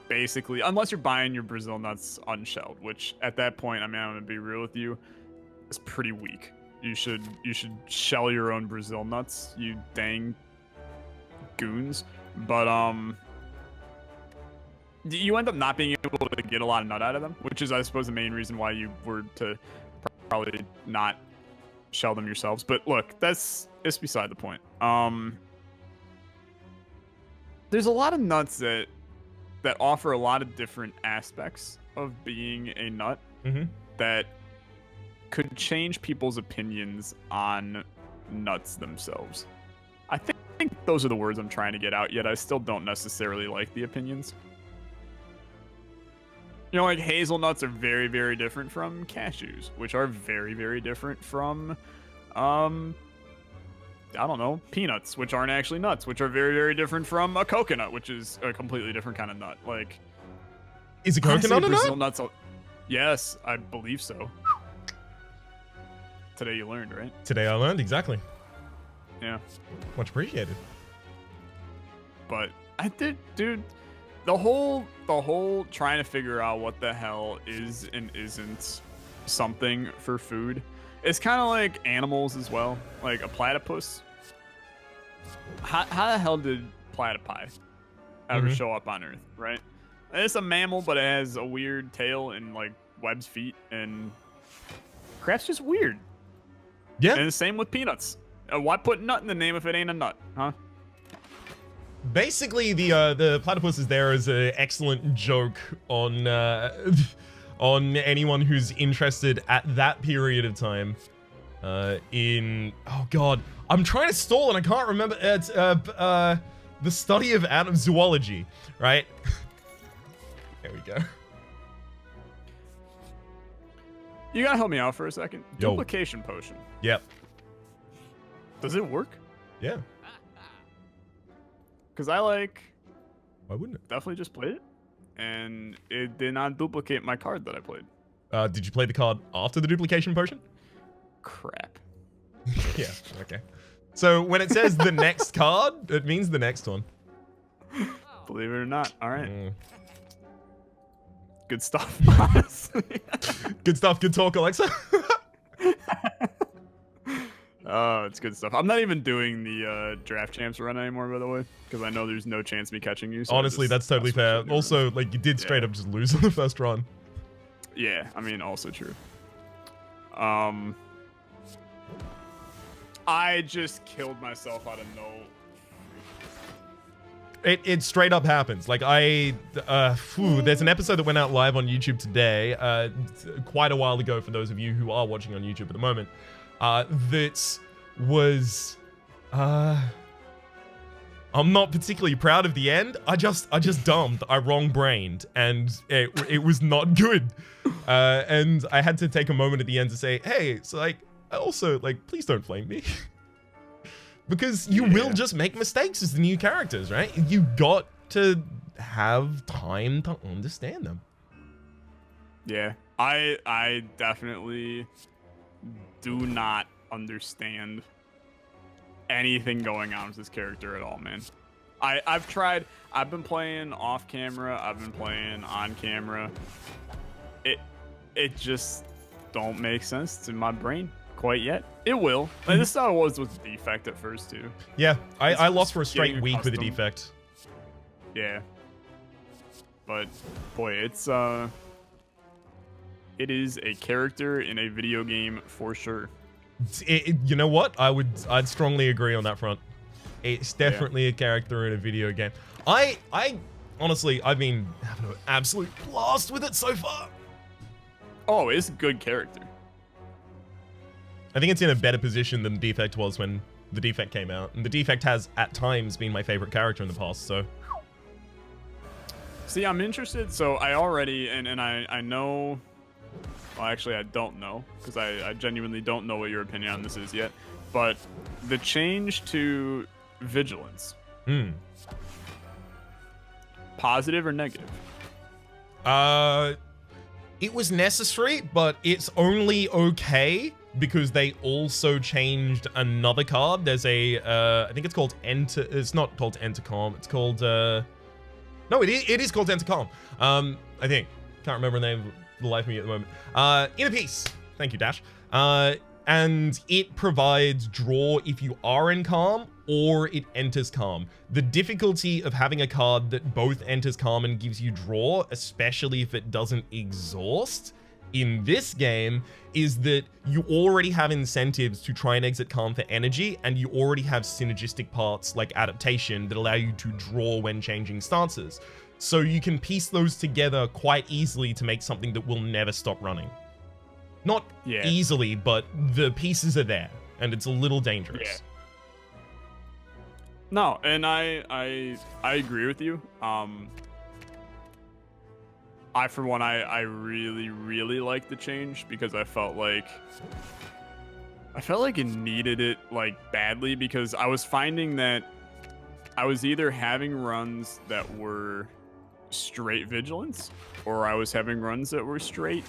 basically, unless you're buying your Brazil nuts unshelled, which at that point, I mean, I'm gonna be real with you, it's pretty weak. You should shell your own Brazil nuts, you dang goons. But you end up not being able to get a lot of nut out of them, which is, I suppose, the main reason why you were to probably not shell them yourselves. But look, it's beside the point. There's a lot of nuts that offer a lot of different aspects of being a nut that could change people's opinions on nuts themselves. I think those are the words I'm trying to get out, yet I still don't necessarily like the opinions. You know, like, hazelnuts are very, very different from cashews, which are very, very different from, I don't know, peanuts, which aren't actually nuts, which are very, very different from a coconut, which is a completely different kind of nut. Like, is a coconut a nut? Nuts, yes, I believe so. Today you learned, right? Today I learned, exactly. Yeah. Much appreciated. But I did, dude. The whole trying to figure out what the hell is and isn't something for food. It's kind of like animals as well. Like a platypus. How the hell did platypi ever show up on Earth, right? It's a mammal, but it has a weird tail and like webbed feet, and crap's just weird. Yeah. And the same with peanuts. Why put nut in the name if it ain't a nut, huh? Basically, the platypus is there as an excellent joke on on anyone who's interested at that period of time Oh god, I'm trying to stall and I can't remember. It's the study of atom zoology, right? There we go. You gotta help me out for a second. Yo. Duplication potion. Yep. Does it work? Yeah. Because I Why wouldn't it? definitely just played it, and it did not duplicate my card that I played. Did you play the card after the duplication potion? Crap. Yeah. Okay. So when it says the next card, it means the next one. Believe it or not. All right. Good stuff, honestly. Good stuff. Good talk, Alexa. Oh, it's good stuff. I'm not even doing the draft champs run anymore, by the way, because I know there's no chance of me catching you. So Honestly, that's totally fair. Also, like, you did straight up just lose on the first run. Yeah, I mean, also true. I just killed myself out of no. It straight up happens. Like, there's an episode that went out live on YouTube today, quite a while ago for those of you who are watching on YouTube at the moment, that was, I'm not particularly proud of the end. I just dumped. I wrong-brained, and it was not good. And I had to take a moment at the end to say, hey, so like, also, like, please don't flame me. Because you will just make mistakes as the new characters, right? You got to have time to understand them. Yeah, I definitely do not understand anything going on with this character at all, man. I've tried. I've been playing off camera. I've been playing on camera. It just don't make sense to my brain quite yet. It will. Like, this is how it was with defect at first too. Yeah, I lost for a straight week with a defect. Yeah. But boy, it is a character in a video game for sure. You know what? I'd strongly agree on that front. It's definitely a character in a video game. I honestly, I've been having an absolute blast with it so far. Oh, it's a good character. I think it's in a better position than the defect was when the defect came out. And the defect has, at times, been my favorite character in the past, so. See, I'm interested. So I already, and I know, well, actually, I don't know, because I genuinely don't know what your opinion on this is yet. But the change to vigilance, positive or negative? It was necessary, but it's only okay because they also changed another card. There's a, I think it's called it's not called Entercom. It's called, no, it is called Entercom. I think. Can't remember the name of the life of me at the moment. Inner Peace. Thank you, Dash. And it provides draw if you are in calm, or it enters calm. The difficulty of having a card that both enters calm and gives you draw, especially if it doesn't exhaust, in this game, is that you already have incentives to try and exit calm for energy, and you already have synergistic parts like adaptation that allow you to draw when changing stances. So you can piece those together quite easily to make something that will never stop running. Not easily, but the pieces are there, and it's a little dangerous. Yeah. No, and I agree with you. I for one, I really like the change because I felt like it needed it like badly, because I was finding that I was either having runs that were straight vigilance, or I was having runs that were straight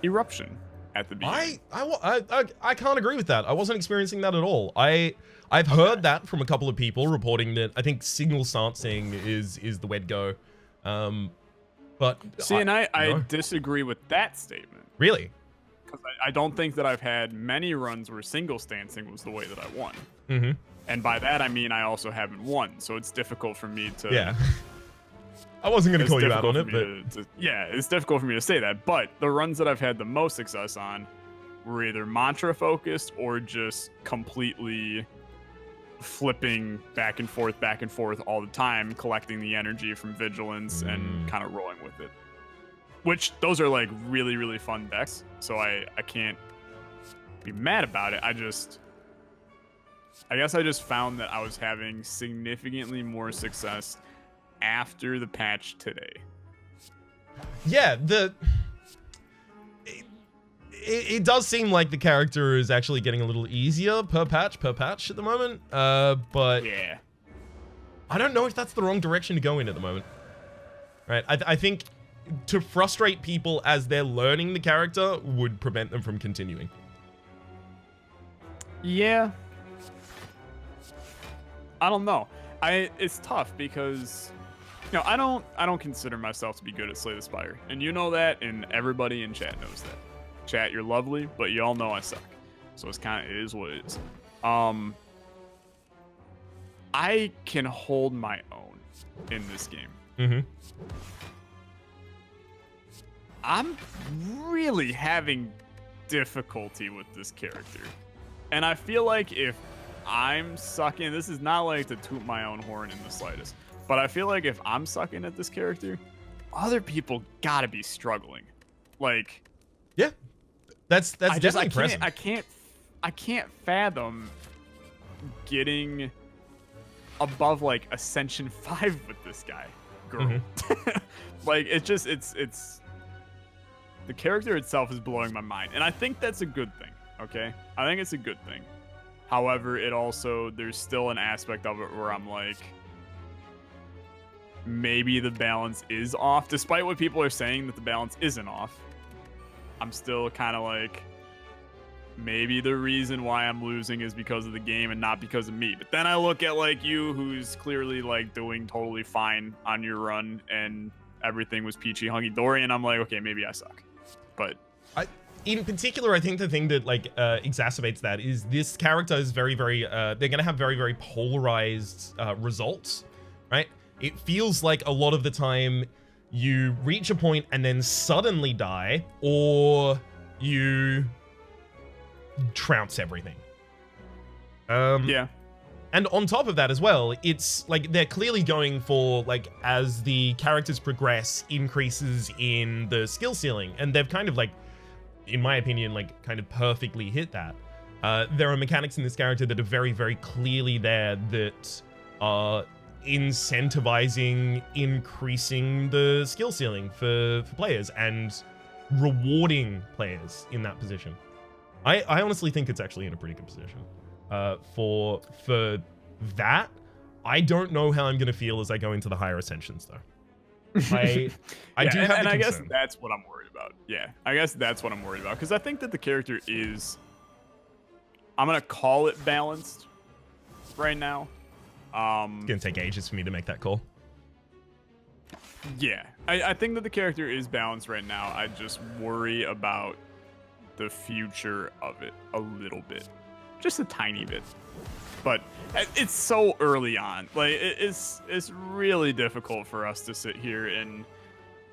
eruption at the beginning. I can't agree with that. I wasn't experiencing that at all. I've heard that from a couple of people reporting that I think signal stancing is the way to go. But see, and I disagree with that statement. Really? Because I don't think that I've had many runs where single stancing was the way that I won. Mm-hmm. And by that I mean I also haven't won, so it's difficult for me to. Yeah. I wasn't going to call you out on it, but yeah, it's difficult for me to say that. But the runs that I've had the most success on were either mantra focused or just completely flipping back and forth all the time, collecting the energy from vigilance and kind of rolling with it. Which those are like really, really fun decks. So I can't be mad about it. I guess I just found that I was having significantly more success after the patch today. Yeah, it does seem like the character is actually getting a little easier per patch at the moment. But yeah, I don't know if that's the wrong direction to go in at the moment. Right? I think to frustrate people as they're learning the character would prevent them from continuing. Yeah. I don't know. It's tough because I don't consider myself to be good at Slay the Spire. And you know that, and everybody in chat knows that. Chat, you're lovely, but you all know I suck. So it is what it is. I can hold my own in this game. Mm-hmm. I'm really having difficulty with this character. And I feel like if I'm sucking, this is not like to toot my own horn in the slightest, but I feel like if I'm sucking at this character, other people gotta be struggling. Like, yeah, that's definitely impressive. I can't fathom getting above like Ascension 5 with this guy, girl. Mm-hmm. Like, it's the character itself is blowing my mind, and I think that's a good thing. Okay, I think it's a good thing. However, there's still an aspect of it where I'm like, maybe the balance is off, despite what people are saying that the balance isn't off. I'm still kind of like, maybe the reason why I'm losing is because of the game and not because of me. But then I look at like you, who's clearly like doing totally fine on your run and everything was peachy hunky-dory, and I'm like, okay, maybe I suck. But in particular, I think the thing that like exacerbates that is this character is very, very, they're going to have very, very polarized results, right? It feels like a lot of the time you reach a point and then suddenly die, or you trounce everything. Yeah. And on top of that as well, it's like they're clearly going for like, as the characters progress, increases in the skill ceiling, and they've kind of like, in my opinion, like kind of perfectly hit that. There are mechanics in this character that are very, very clearly there that are incentivizing increasing the skill ceiling for players and rewarding players in that position. I honestly think it's actually in a pretty good position. For that, I don't know how I'm going to feel as I go into the higher ascensions, though. I do have and the I concern. guess that's what I'm worried about. Yeah, I guess that's what I'm worried about, because I think that the character is, I'm gonna call it balanced right now. It's gonna take ages for me to make that call. Yeah, I think that the character is balanced right now. I just worry about the future of it a little bit, just a tiny bit. But it's so early on. Like, it's really difficult for us to sit here and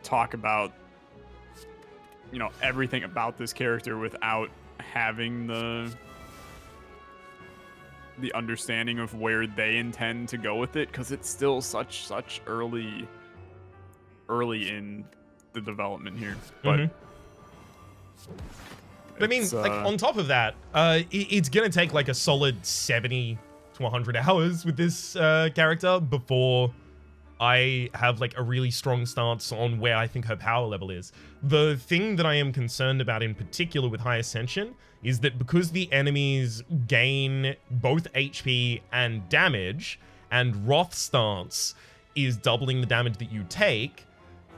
talk about, everything about this character without having the understanding of where they intend to go with it, because it's still such early in the development here. But I mean, like, on top of that, it's gonna take like a solid 70 to 100 hours with this character before I have like a really strong stance on where I think her power level is. The thing that I am concerned about in particular with High Ascension is that because the enemies gain both HP and damage, and Wrath stance is doubling the damage that you take,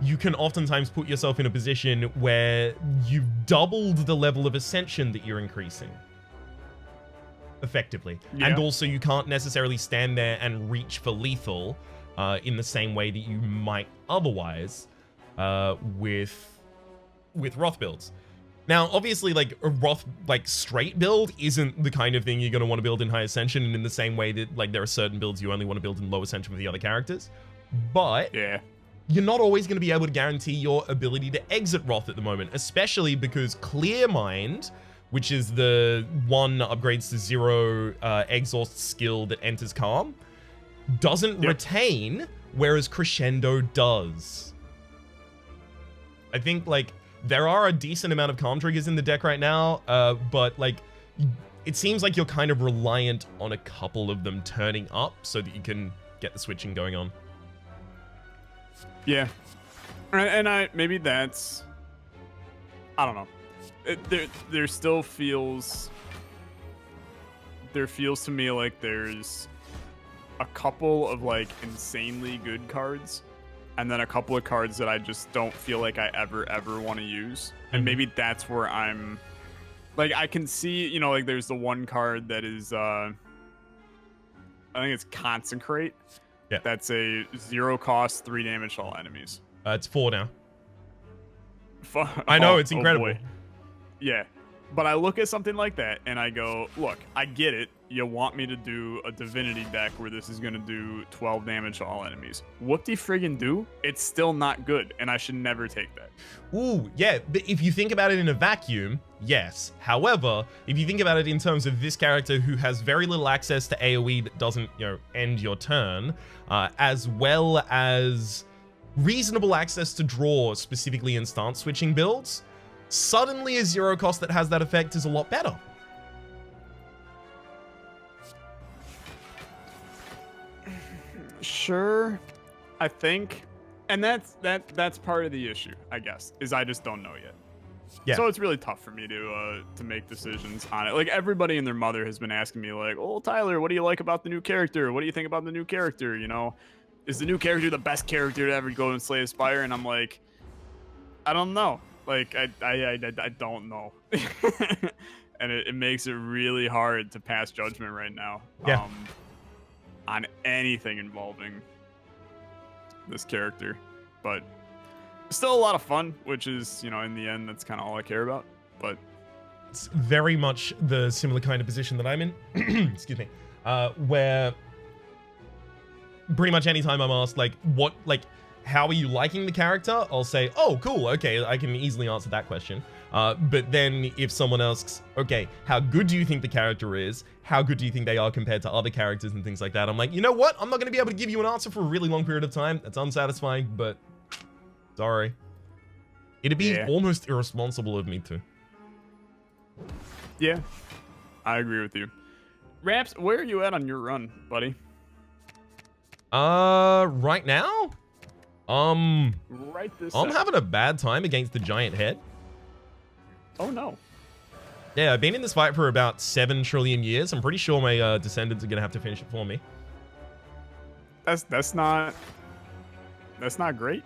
you can oftentimes put yourself in a position where you've doubled the level of ascension that you're increasing. Effectively. Yeah. And also you can't necessarily stand there and reach for lethal in the same way that you might otherwise with Wrath builds. Now, obviously, like, a Wrath, like, straight build isn't the kind of thing you're going to want to build in High Ascension, and in the same way that, like, there are certain builds you only want to build in Low Ascension with the other characters. But yeah, you're not always going to be able to guarantee your ability to exit Wrath at the moment, especially because Clear Mind, which is the one that upgrades to 0 exhaust skill that enters Calm, doesn't retain, whereas Crescendo does. I think, like, there are a decent amount of Calm triggers in the deck right now, but, like, it seems like you're kind of reliant on a couple of them turning up so that you can get the switching going on. Yeah. And maybe that's, I don't know. There still feels, to me like there's a couple of like insanely good cards, and then a couple of cards that I just don't feel like I ever want to use. And maybe that's where I'm, like, I can see, you know, like there's the one card that is, I think it's Consecrate. Yeah. That's a 0 cost, 3 damage to all enemies. It's 4 now. I know, it's incredible. Boy. Yeah. But I look at something like that and I go, look, I get it. You want me to do a divinity deck where this is going to do 12 damage to all enemies. Whoop-de-friggin' do? It's still not good, and I should never take that. Ooh, yeah, but if you think about it in a vacuum, yes. However, if you think about it in terms of this character who has very little access to AoE that doesn't, you know, end your turn, as well as reasonable access to draw, specifically in stance switching builds, suddenly a 0 cost that has that effect is a lot better. Sure, I think, and that's part of the issue, I guess, is I just don't know yet. Yeah. So it's really tough for me to make decisions on it. Like, everybody and their mother has been asking me, like, "Oh, Tyler, what do you like about the new character? What do you think about the new character? You know, is the new character the best character to ever go and Slay the Spire?" And I'm like, I don't know. Like, I don't know. And it makes it really hard to pass judgment right now. Yeah. On anything involving this character, but still a lot of fun, which is, you know, in the end, that's kind of all I care about. But it's very much the similar kind of position that I'm in. Excuse me. Where pretty much anytime I'm asked, like, how are you liking the character? I'll say, oh, cool, okay, I can easily answer that question. But then if someone asks, okay, how good do you think the character is? How good do you think they are compared to other characters and things like that? I'm like, you know what? I'm not going to be able to give you an answer for a really long period of time. That's unsatisfying, but sorry. It'd be almost irresponsible of me to. Yeah, I agree with you. Raps, where are you at on your run, buddy? Right now? Right this I'm having a bad time against the giant head. Oh no. Yeah, I've been in this fight for about 7 trillion years. I'm pretty sure my descendants are gonna have to finish it for me. That's not great.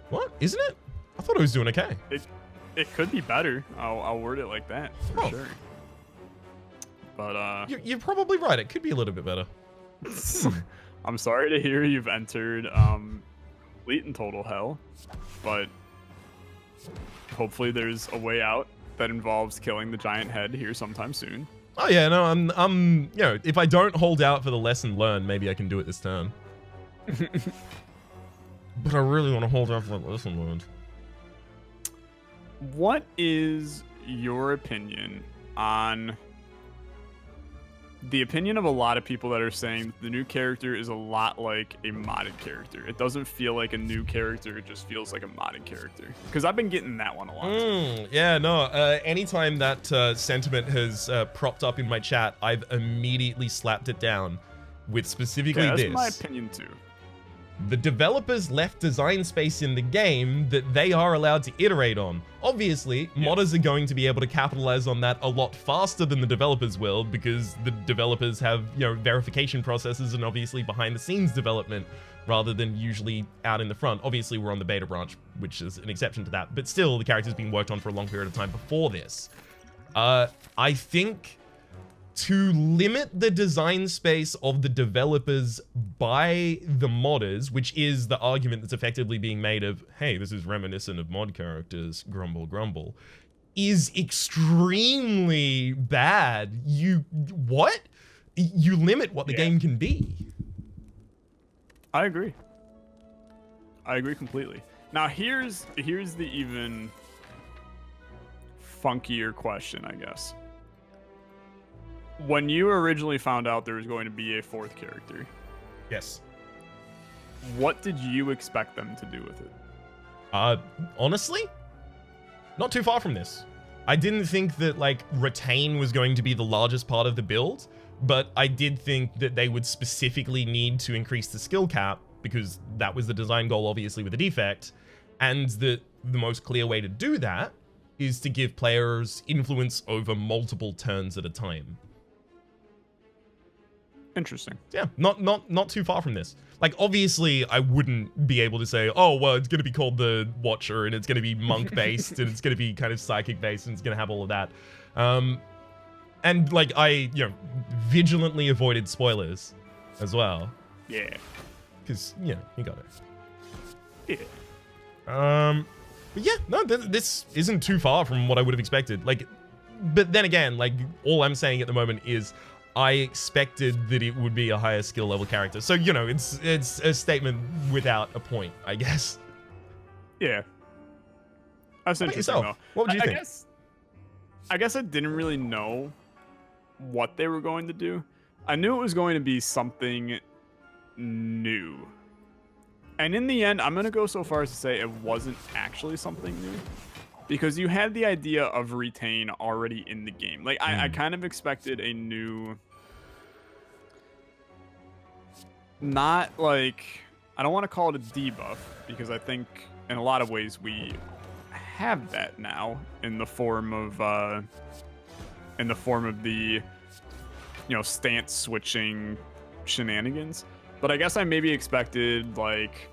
What? Isn't it? I thought it was doing okay. It could be better. I'll word it like that for sure. But you're probably right. It could be a little bit better. I'm sorry to hear you've entered complete and total hell, but hopefully there's a way out that involves killing the giant head here sometime soon. Oh yeah, no, I'm you know, if I don't hold out for the lesson learned, maybe I can do it this turn. But I really want to hold out for the lesson learned. What is your opinion on the opinion of a lot of people that are saying the new character is a lot like a modded character? It doesn't feel like a new character, it just feels like a modded character. Because I've been getting that one a lot. Yeah, no, anytime that sentiment has propped up in my chat, I've immediately slapped it down with specifically this. That's my opinion too. The developers left design space in the game that they are allowed to iterate on. Obviously, modders are going to be able to capitalize on that a lot faster than the developers will, because the developers have, you know, verification processes and obviously behind the scenes development rather than usually out in the front. Obviously, we're on the beta branch, which is an exception to that, but still the character's been worked on for a long period of time before this. I think to limit the design space of the developers by the modders, which is the argument that's effectively being made of, hey, this is reminiscent of mod characters, grumble, grumble, is extremely bad. You limit what the game can be. I agree. I agree completely. Now here's the even funkier question, I guess. When you originally found out there was going to be a 4th character, yes, what did you expect them to do with it? Honestly, not too far from this. I didn't think that like retain was going to be the largest part of the build, but I did think that they would specifically need to increase the skill cap because that was the design goal, obviously, with the defect, and that the most clear way to do that is to give players influence over multiple turns at a time. Interesting. Yeah, not too far from this. Like, obviously, I wouldn't be able to say, oh, well, it's going to be called the Watcher, and it's going to be monk-based, and it's going to be kind of psychic-based, and it's going to have all of that. And, like, I, vigilantly avoided spoilers as well. Yeah. Because, you got it. Yeah. But yeah, no, this isn't too far from what I would have expected. Like, but then again, like, all I'm saying at the moment is I expected that it would be a higher skill level character. So, it's a statement without a point, I guess. Yeah. That's interesting, though. What would you think? I guess I didn't really know what they were going to do. I knew it was going to be something new. And in the end, I'm going to go so far as to say it wasn't actually something new. Because you had the idea of retain already in the game. Like, I kind of expected a new... Not like... I don't want to call it a debuff, because I think in a lot of ways we have that now in the form of the stance switching shenanigans. But I guess I maybe expected, like,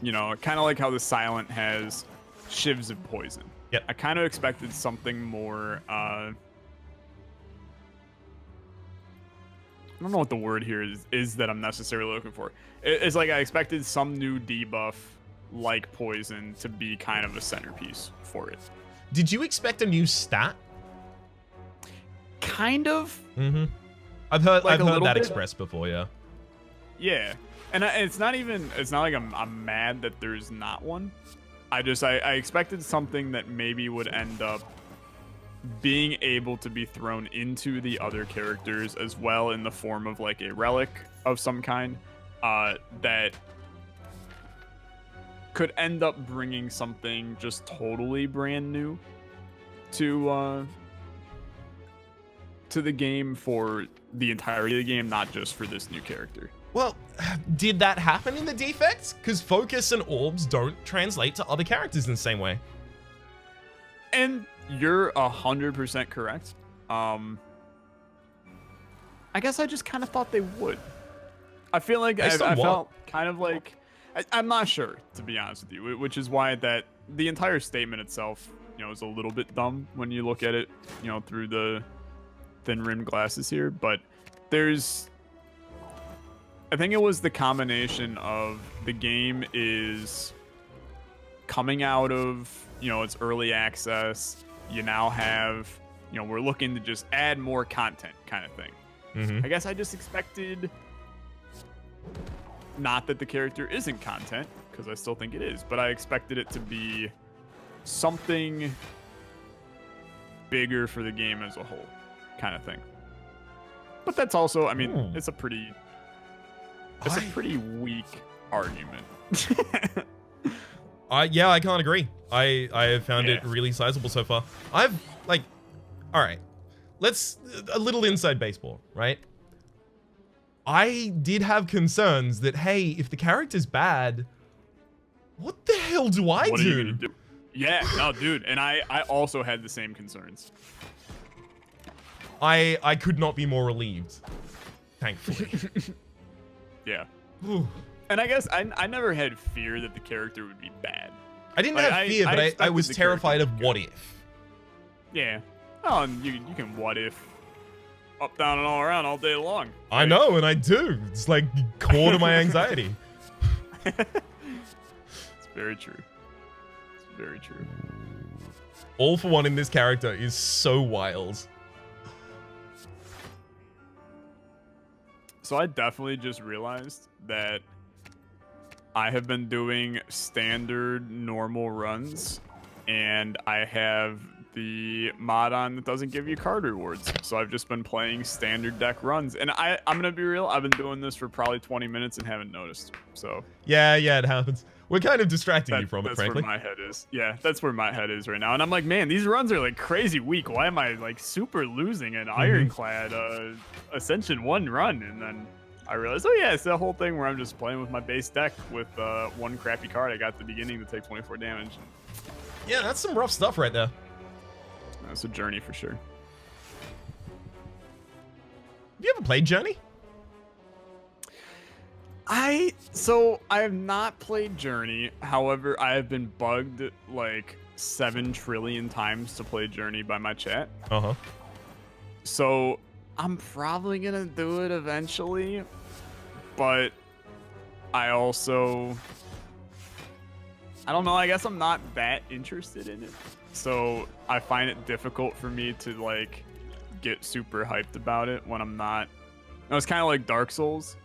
kind of like how the Silent has shivs of poison. Yep. I kind of expected something more, I don't know what the word here is that I'm necessarily looking for. It's like I expected some new debuff like poison to be kind of a centerpiece for it. Did you expect a new stat? Kind of. Mm-hmm. I've heard that expressed before, yeah. Yeah. And it's not like I'm mad that there's not one. I expected something that maybe would end up being able to be thrown into the other characters as well in the form of like a relic of some kind that could end up bringing something just totally brand new to the game for the entirety of the game, not just for this new character. Well, did that happen in the defects? Because focus and orbs don't translate to other characters in the same way. And you're 100% correct. I guess I just kind of thought they would. I feel like I felt kind of like... I'm not sure, to be honest with you, which is why that the entire statement itself, is a little bit dumb when you look at it, through the thin-rimmed glasses here. But I think it was the combination of the game is coming out of, its early access. You now have, we're looking to just add more content kind of thing. Mm-hmm. I guess I just expected, not that the character isn't content, because I still think it is, but I expected it to be something bigger for the game as a whole kind of thing. But that's also, it's a pretty weak argument. Yeah, I can't agree. I have found it really sizable so far. All right, a little inside baseball, right? I did have concerns that, hey, if the character's bad, what the hell do I What do? are you gonna do? Yeah, no, dude, and I also had the same concerns. I could not be more relieved, thankfully. Yeah. Ooh. And I guess I never had fear that the character would be bad. I didn't have fear, but I was terrified of what if. Yeah. Oh, and you can what if up, down, and all around all day long. Right? I know, and I do. It's like core to my anxiety. It's very true. It's very true. All for one in this character is so wild. So I definitely just realized that I have been doing standard normal runs, and I have the mod on that doesn't give you card rewards. So I've just been playing standard deck runs, and I'm gonna be real, I've been doing this for probably 20 minutes and haven't noticed. So yeah, it happens. We're kind of distracting you from it, frankly. That's where my head is. Yeah, that's where my head is right now. And I'm like, man, these runs are like crazy weak. Why am I like super losing an Ironclad Ascension 1 run? And then I realized, oh yeah, it's that whole thing where I'm just playing with my base deck with one crappy card I got at the beginning to take 24 damage. Yeah, that's some rough stuff right there. That's a journey for sure. Have you ever played Journey? I have not played Journey. However, I have been bugged like 7 trillion times to play Journey by my chat. Uh-huh. So I'm probably gonna do it eventually, but I don't know, I guess I'm not that interested in it. So I find it difficult for me to like get super hyped about it when I'm not. It's kind of like Dark Souls.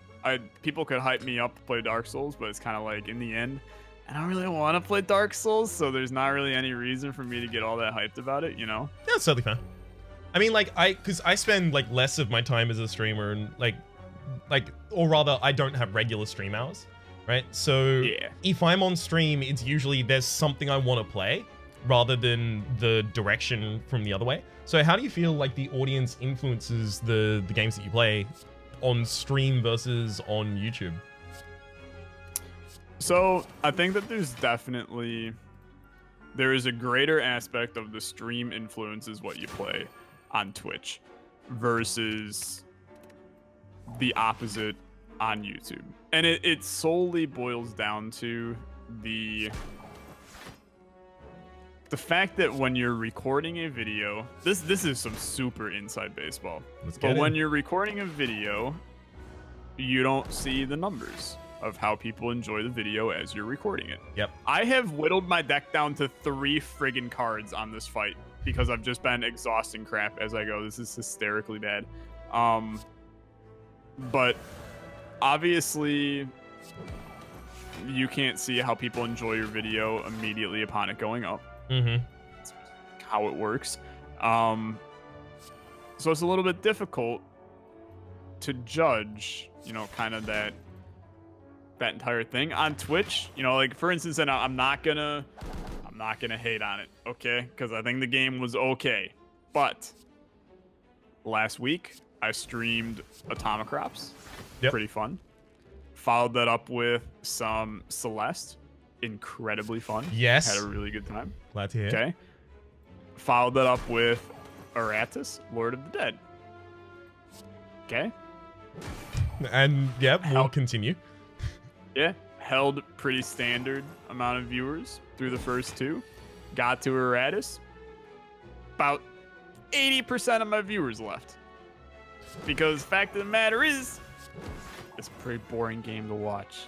People could hype me up to play Dark Souls, but it's kind of like in the end, I don't really want to play Dark Souls, so there's not really any reason for me to get all that hyped about it, you know? Yeah, it's totally fine. I mean, like, because I spend like less of my time as a streamer, and or rather, I don't have regular stream hours, right? So yeah, if I'm on stream, it's usually there's something I want to play, rather than the direction from the other way. So how do you feel like the audience influences the games that you play on stream versus on YouTube? So I think that there is a greater aspect of the stream influences what you play on Twitch versus the opposite on YouTube. And it solely boils down to the fact that when you're recording a video, this is some super inside baseball. But when you're recording a video, you don't see the numbers of how people enjoy the video as you're recording it. Yep. I have whittled my deck down to 3 friggin' cards on this fight because I've just been exhausting crap as I go. This is hysterically bad. But obviously you can't see how people enjoy your video immediately upon it going up. That's how it works. So it's a little bit difficult to judge, kind of that entire thing on Twitch. Like for instance, and I'm not gonna hate on it, okay? Because I think the game was okay. But last week I streamed Atomic Crops. Yep. Pretty fun. Followed that up with some Celeste. Incredibly fun. Yes. Had a really good time. Glad to hear. Okay. Followed that up with Aratus, Lord of the Dead. Okay. And yep, we'll continue. Yeah. Held pretty standard amount of viewers through the first 2. Got to Aratus. About 80% of my viewers left. Because the fact of the matter is, it's a pretty boring game to watch.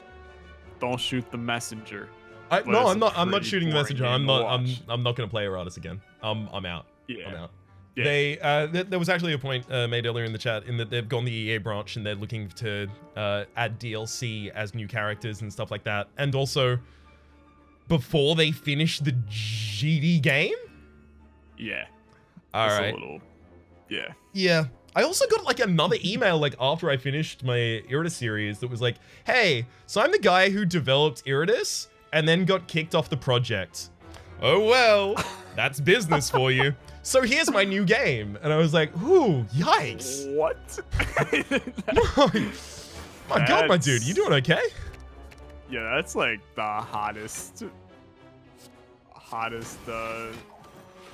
Don't shoot the messenger. No, I'm not shooting the messenger. I'm not gonna play Aratus again. I'm out. Yeah. I'm out. Yeah. There was actually a point made earlier in the chat in that they've gone the EA branch and they're looking to add DLC as new characters and stuff like that. And also, before they finish the GD game? Yeah. All right. Yeah. Yeah. I also got like another email like after I finished my Iridice series that was like, hey, so I'm the guy who developed Iridice and then got kicked off the project. Oh well, that's business for you. So here's my new game. And I was like, ooh, yikes. What? my God, my dude, you doing okay? Yeah, that's like the hottest.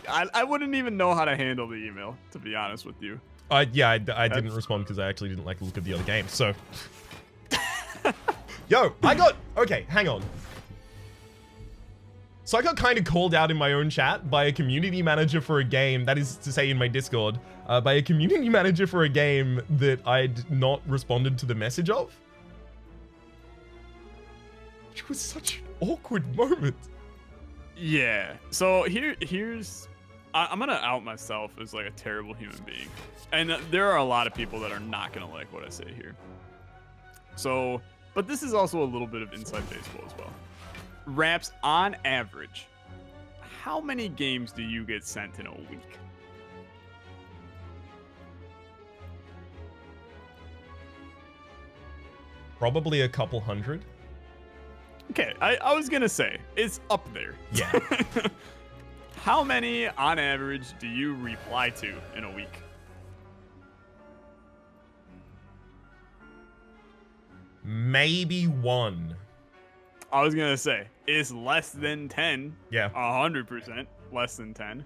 I wouldn't even know how to handle the email, to be honest with you. I didn't respond because I actually didn't like the look of the other game, so. Yo, okay, hang on. So I got kind of called out in my own chat by a community manager for a game, that is to say in my Discord, by a community manager for a game that I'd not responded to the message of. It was such an awkward moment. Yeah, so here's... I'm gonna out myself as like a terrible human being. And there are a lot of people that are not gonna like what I say here. So, but this is also a little bit of inside baseball as well. Raps, on average, how many games do you get sent in a week? Probably a couple hundred. Okay, I was gonna say it's up there. Yeah. How many on average do you reply to in a week? Maybe 1. I was gonna say it's less than 10. Yeah. 100% less than 10.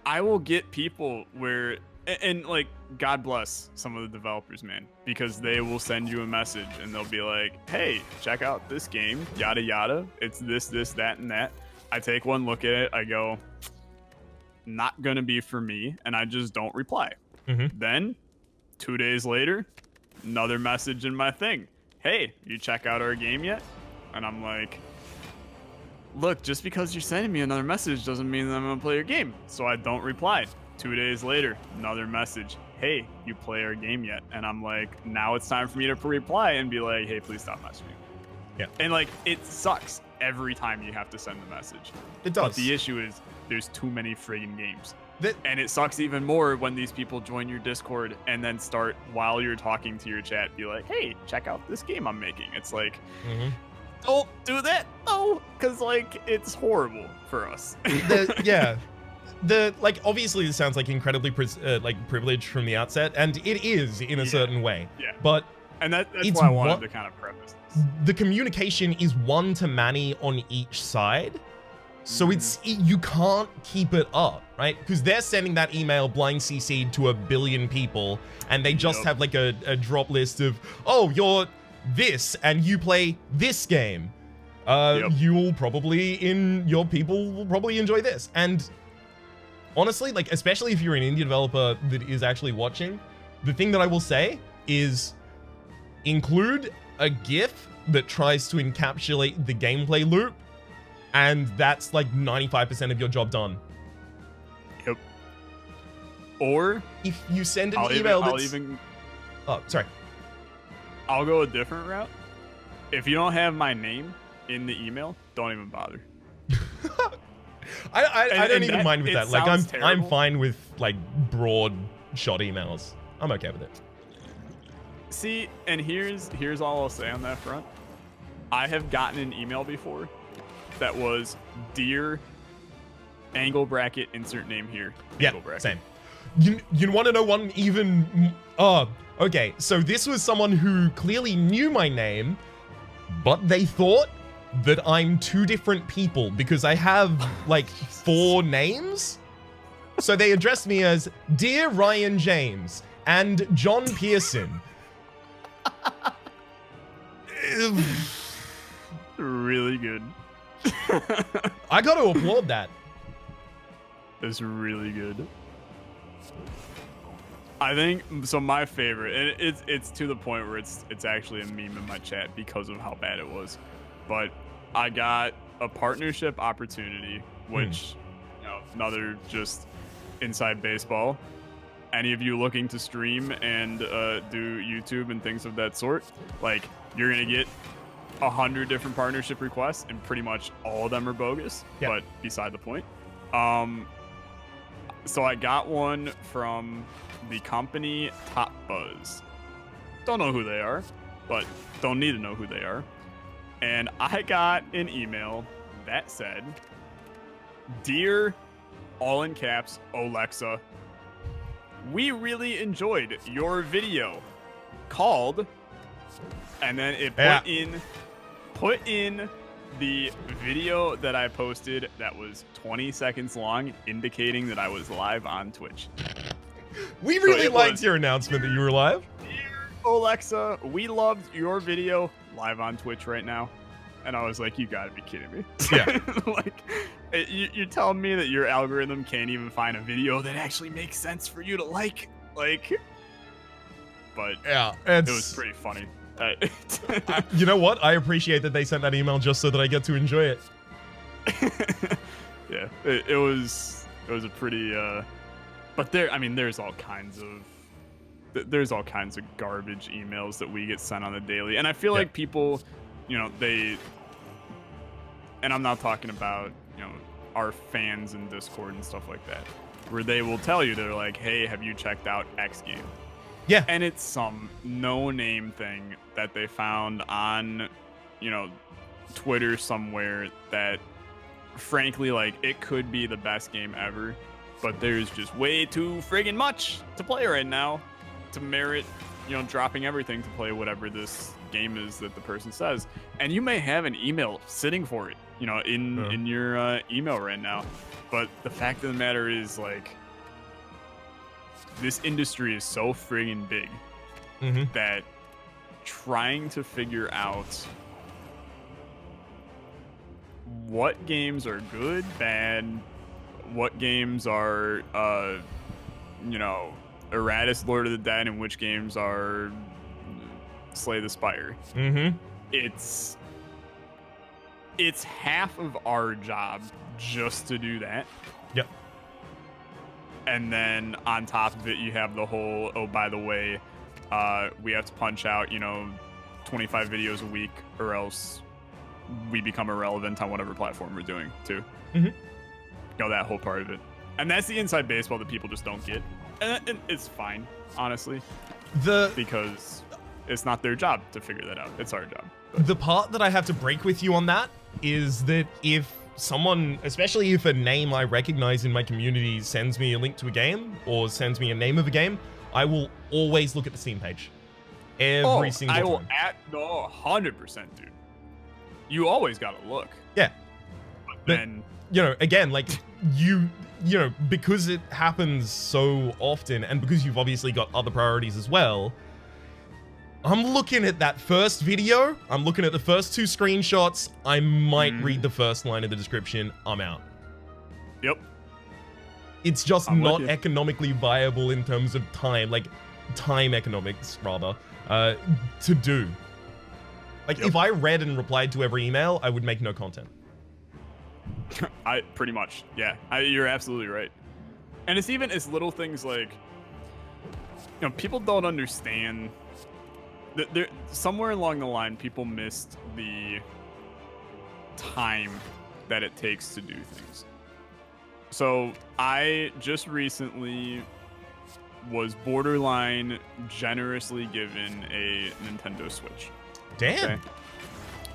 I will get people where, and like, God bless some of the developers, man, because they will send you a message and they'll be like, hey, check out this game, yada yada. It's this, that, and that. I take one look at it. I go, not gonna be for me, and I just don't reply. Then 2 days later, another message in my thing. Hey, you check out our game yet? And I'm like, look, just because you're sending me another message doesn't mean that I'm gonna play your game. So I don't reply. 2 days later, another message. Hey, you play our game yet? And I'm like, now it's time for me to reply and be like, hey, please stop messaging. Yeah. And like, it sucks every time you have to send the message. It does. But the issue is there's too many friggin' games. And it sucks even more when these people join your Discord and then start, while you're talking to your chat, be like, hey, check out this game I'm making. It's like, don't do that. No, because like, it's horrible for us. Yeah. Like, obviously this sounds like incredibly privileged from the outset, and it is in a certain way. Yeah. But that's why I wanted to kind of preface this. The communication is one-to-many on each side. So you can't keep it up, right? Because they're sending that email blind CC'd to 1 billion people, and they just have like a drop list of, oh, you're this, and you play this game. Your people will probably enjoy this. And honestly, like, especially if you're an indie developer that is actually watching, the thing that I will say is include a GIF that tries to encapsulate the gameplay loop, and that's like 95% of your job done. Yep. Or if you send an email oh, sorry. I'll go a different route. If you don't have my name in the email, don't even bother. I don't even mind with that. Like, I'm terrible. fine with like broad shot emails. I'm okay with it. See, and here's all I'll say on that front. I have gotten an email before that was, dear angle bracket, insert name here. Yeah, same. You want to know one even? Okay. So this was someone who clearly knew my name, but they thought that I'm 2 different people because I have like 4 names. So they addressed me as Dear Ryan James and John Pearson. Really good. I got to applaud that. It's really good. I think so. My favorite, and it's to the point where it's actually a meme in my chat because of how bad it was. But I got a partnership opportunity, which another just inside baseball. Any of you looking to stream and do YouTube and things of that sort, like, you're gonna get 100 different partnership requests, and pretty much all of them are bogus. Yep. But beside the point. So I got one from the company Top Buzz. Don't know who they are, but don't need to know who they are. And I got an email that said, Dear, all in caps, Olexa, we really enjoyed your video called, and then it put in the video that I posted that was 20 seconds long, indicating that I was live on Twitch. We really liked your announcement that you were live. Dear Olexa, we loved your video live on Twitch right now. And I was like, you gotta be kidding me. Yeah. Like, you're telling me that your algorithm can't even find a video that actually makes sense for you to like? Like, but yeah, it was pretty funny. You know what? I appreciate that they sent that email just so that I get to enjoy it. Yeah, it was a pretty, but there's all kinds of garbage emails that we get sent on the daily. And I feel like people, and I'm not talking about, our fans in Discord and stuff like that, where they will tell you, they're like, hey, have you checked out X game? Yeah. And it's some no-name thing that they found on, Twitter somewhere that, frankly, like, it could be the best game ever, but there's just way too friggin' much to play right now to merit, dropping everything to play whatever this game is that the person says. And you may have an email sitting for it, in your email right now. But the fact of the matter is, like, this industry is so friggin' big that trying to figure out what games are good, bad, what games are, Erratus, Lord of the Dead, and which games are Slay the Spire. It's half of our job just to do that. Yep. And then on top of it, you have the whole, oh, by the way, we have to punch out, 25 videos a week, or else we become irrelevant on whatever platform we're doing too. That whole part of it. And that's the inside baseball that people just don't get. And it's fine, honestly. Because it's not their job to figure that out. It's our job. But the part that I have to break with you on that is that if someone, especially if a name I recognize in my community sends me a link to a game or sends me a name of a game, I will always look at the Steam page. Every single time. I will 100%, dude. You always gotta look. Yeah. But then, again, like, because it happens so often and because you've obviously got other priorities as well, I'm looking at that first video, I'm looking at the first 2 screenshots, I might read the first line of the description, I'm out. Yep. It's just not economically viable in terms of time, like time economics rather, to do. Like, if I read and replied to every email, I would make no content. Pretty much, yeah. You're absolutely right. And it's little things like, people don't understand that somewhere along the line, people missed the time that it takes to do things. So I just recently was borderline generously given a Nintendo Switch. Damn. Okay?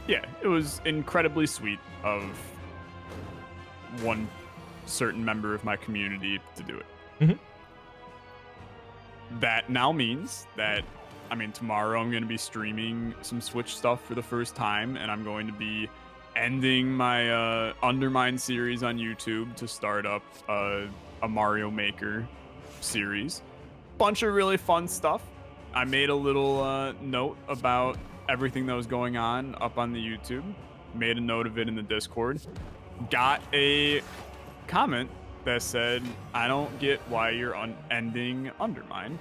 Yeah, it was incredibly sweet of one certain member of my community to do it. That now means that, tomorrow I'm going to be streaming some Switch stuff for the first time, and I'm going to be ending my Undermine series on YouTube to start up a Mario Maker series. Bunch of really fun stuff. I made a little note about everything that was going on up on the YouTube. Made a note of it in the Discord. Got a comment that said, I don't get why you're ending Undermine.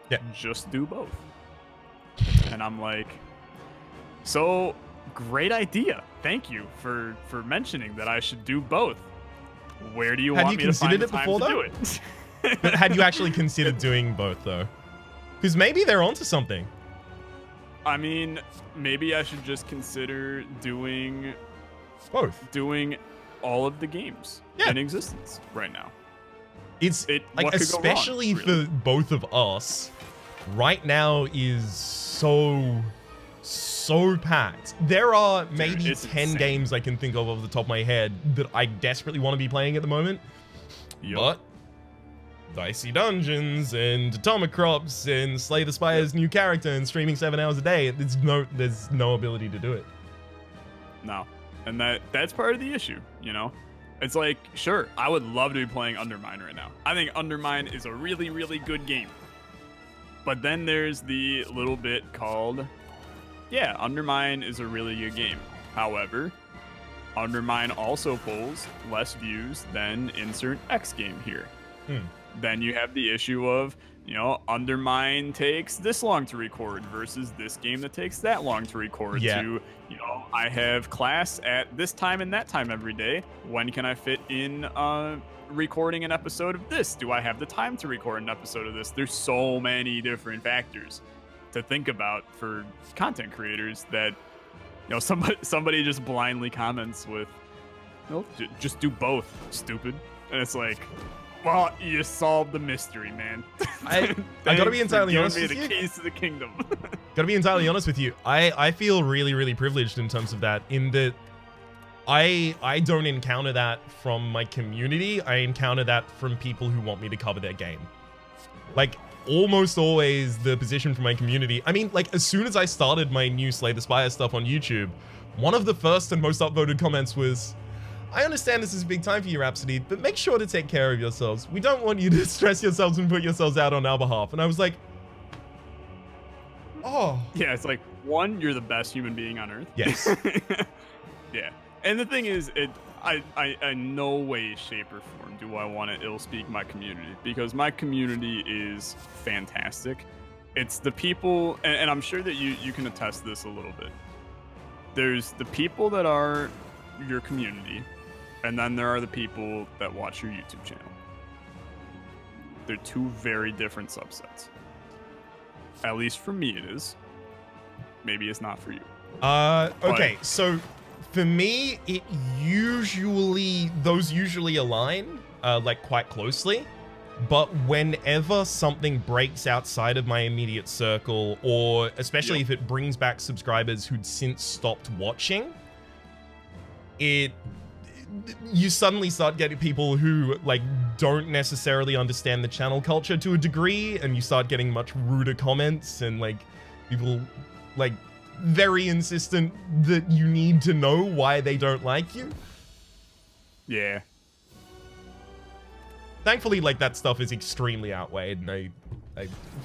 Yeah. Just do both. And I'm like, so great idea. Thank you for mentioning that I should do both. Where do you want me to find the time to do it? But had you actually considered doing both, though? Because maybe they're onto something. Maybe I should just consider doing both. Doing all of the games in existence right now. Like, especially wrong, really? For both of us, right now is so packed. There are maybe 10 games I can think of off the top of my head that I desperately want to be playing at the moment. But Dicey Dungeons and Atomic Crops and Slay the Spire's new character and streaming 7 hours a day, there's no ability to do it. No. And that's part of the issue, It's like, sure, I would love to be playing Undermine right now. I think Undermine is a really, really good game. But then there's the little bit called, Undermine is a really good game. However, Undermine also pulls less views than insert X game here. Then you have the issue of, Undermine takes this long to record versus this game that takes that long to record. I have class at this time and that time every day. When can I fit in recording an episode of this? Do I have the time to record an episode of this? There's so many different factors to think about for content creators that, somebody just blindly comments with, just do both, stupid. And it's like, Well, you solved the mystery, man. I gotta be entirely honest with you. The keys to the kingdom. Gotta be entirely honest with you. I feel really, really privileged in terms of that. In that, I don't encounter that from my community. I encounter that from people who want me to cover their game. Like, almost always the position from my community. I mean, like, as soon as I started my new Slay the Spire stuff on YouTube, one of the first and most upvoted comments was, I understand this is a big time for you, Rhapsody, but make sure to take care of yourselves. We don't want you to stress yourselves and put yourselves out on our behalf. And I was like, oh. Yeah, it's like, one, you're the best human being on earth. Yes. Yeah. And the thing is, I in no way, shape, or form do I want to ill-speak my community, because my community is fantastic. It's the people, and I'm sure that you can attest this a little bit. There's the people that are your community, and then there are the people that watch your YouTube channel. They're two very different subsets. At least for me it is. Maybe it's not for you. Okay, so for me, those usually align, like, quite closely. But whenever something breaks outside of my immediate circle, or especially if it brings back subscribers who'd since stopped watching, you suddenly start getting people who, like, don't necessarily understand the channel culture to a degree, and you start getting much ruder comments, and, like, people, like, very insistent that you need to know why they don't like you. Yeah. Thankfully, like, that stuff is extremely outweighed, and I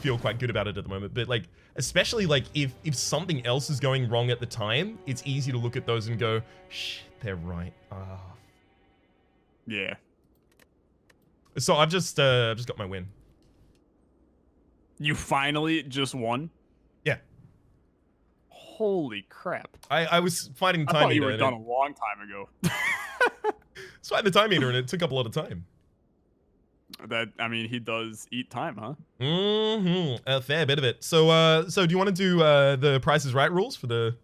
feel quite good about it at the moment. But, like, especially, like, if something else is going wrong at the time, it's easy to look at those and go, shit, they're right. Yeah. So I've just got my win. You finally just won? Yeah. Holy crap. I was fighting the I time thought you eater. were done a long time ago. It's fighting the time eater, and it took up a lot of time. I mean, he does eat time, huh? Mm-hmm. A fair bit of it. So do you want to do the Price is Right rules for the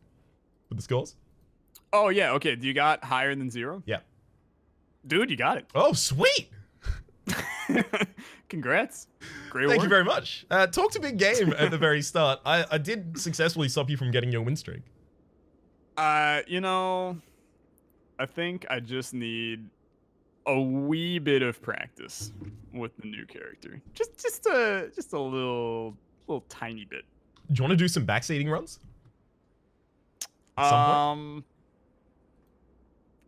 scores? Oh yeah. Okay. Do you got higher than 0? Yeah. Dude, you got it. Oh, sweet. Congrats. Great Thank work. you very much. Talk to big game at the very start. I did successfully stop you from getting your win streak. You know, I think I just need a wee bit of practice with the new character. Just a little tiny bit. Do you want to do some backseating runs?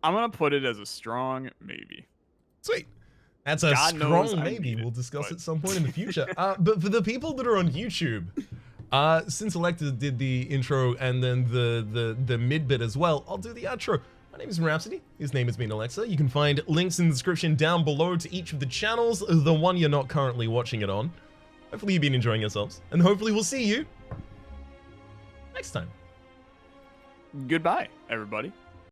I'm gonna put it as a strong maybe. Sweet. That's a God knows strong I maybe. need We'll it, discuss but- it some point in the future. But for the people that are on YouTube, since Olexa did the intro and then the mid bit as well, I'll do the outro. My name is Rhapsody. His name has been Olexa. You can find links in the description down below to each of the channels, the one you're not currently watching it on. Hopefully you've been enjoying yourselves, and hopefully we'll see you next time. Goodbye, everybody.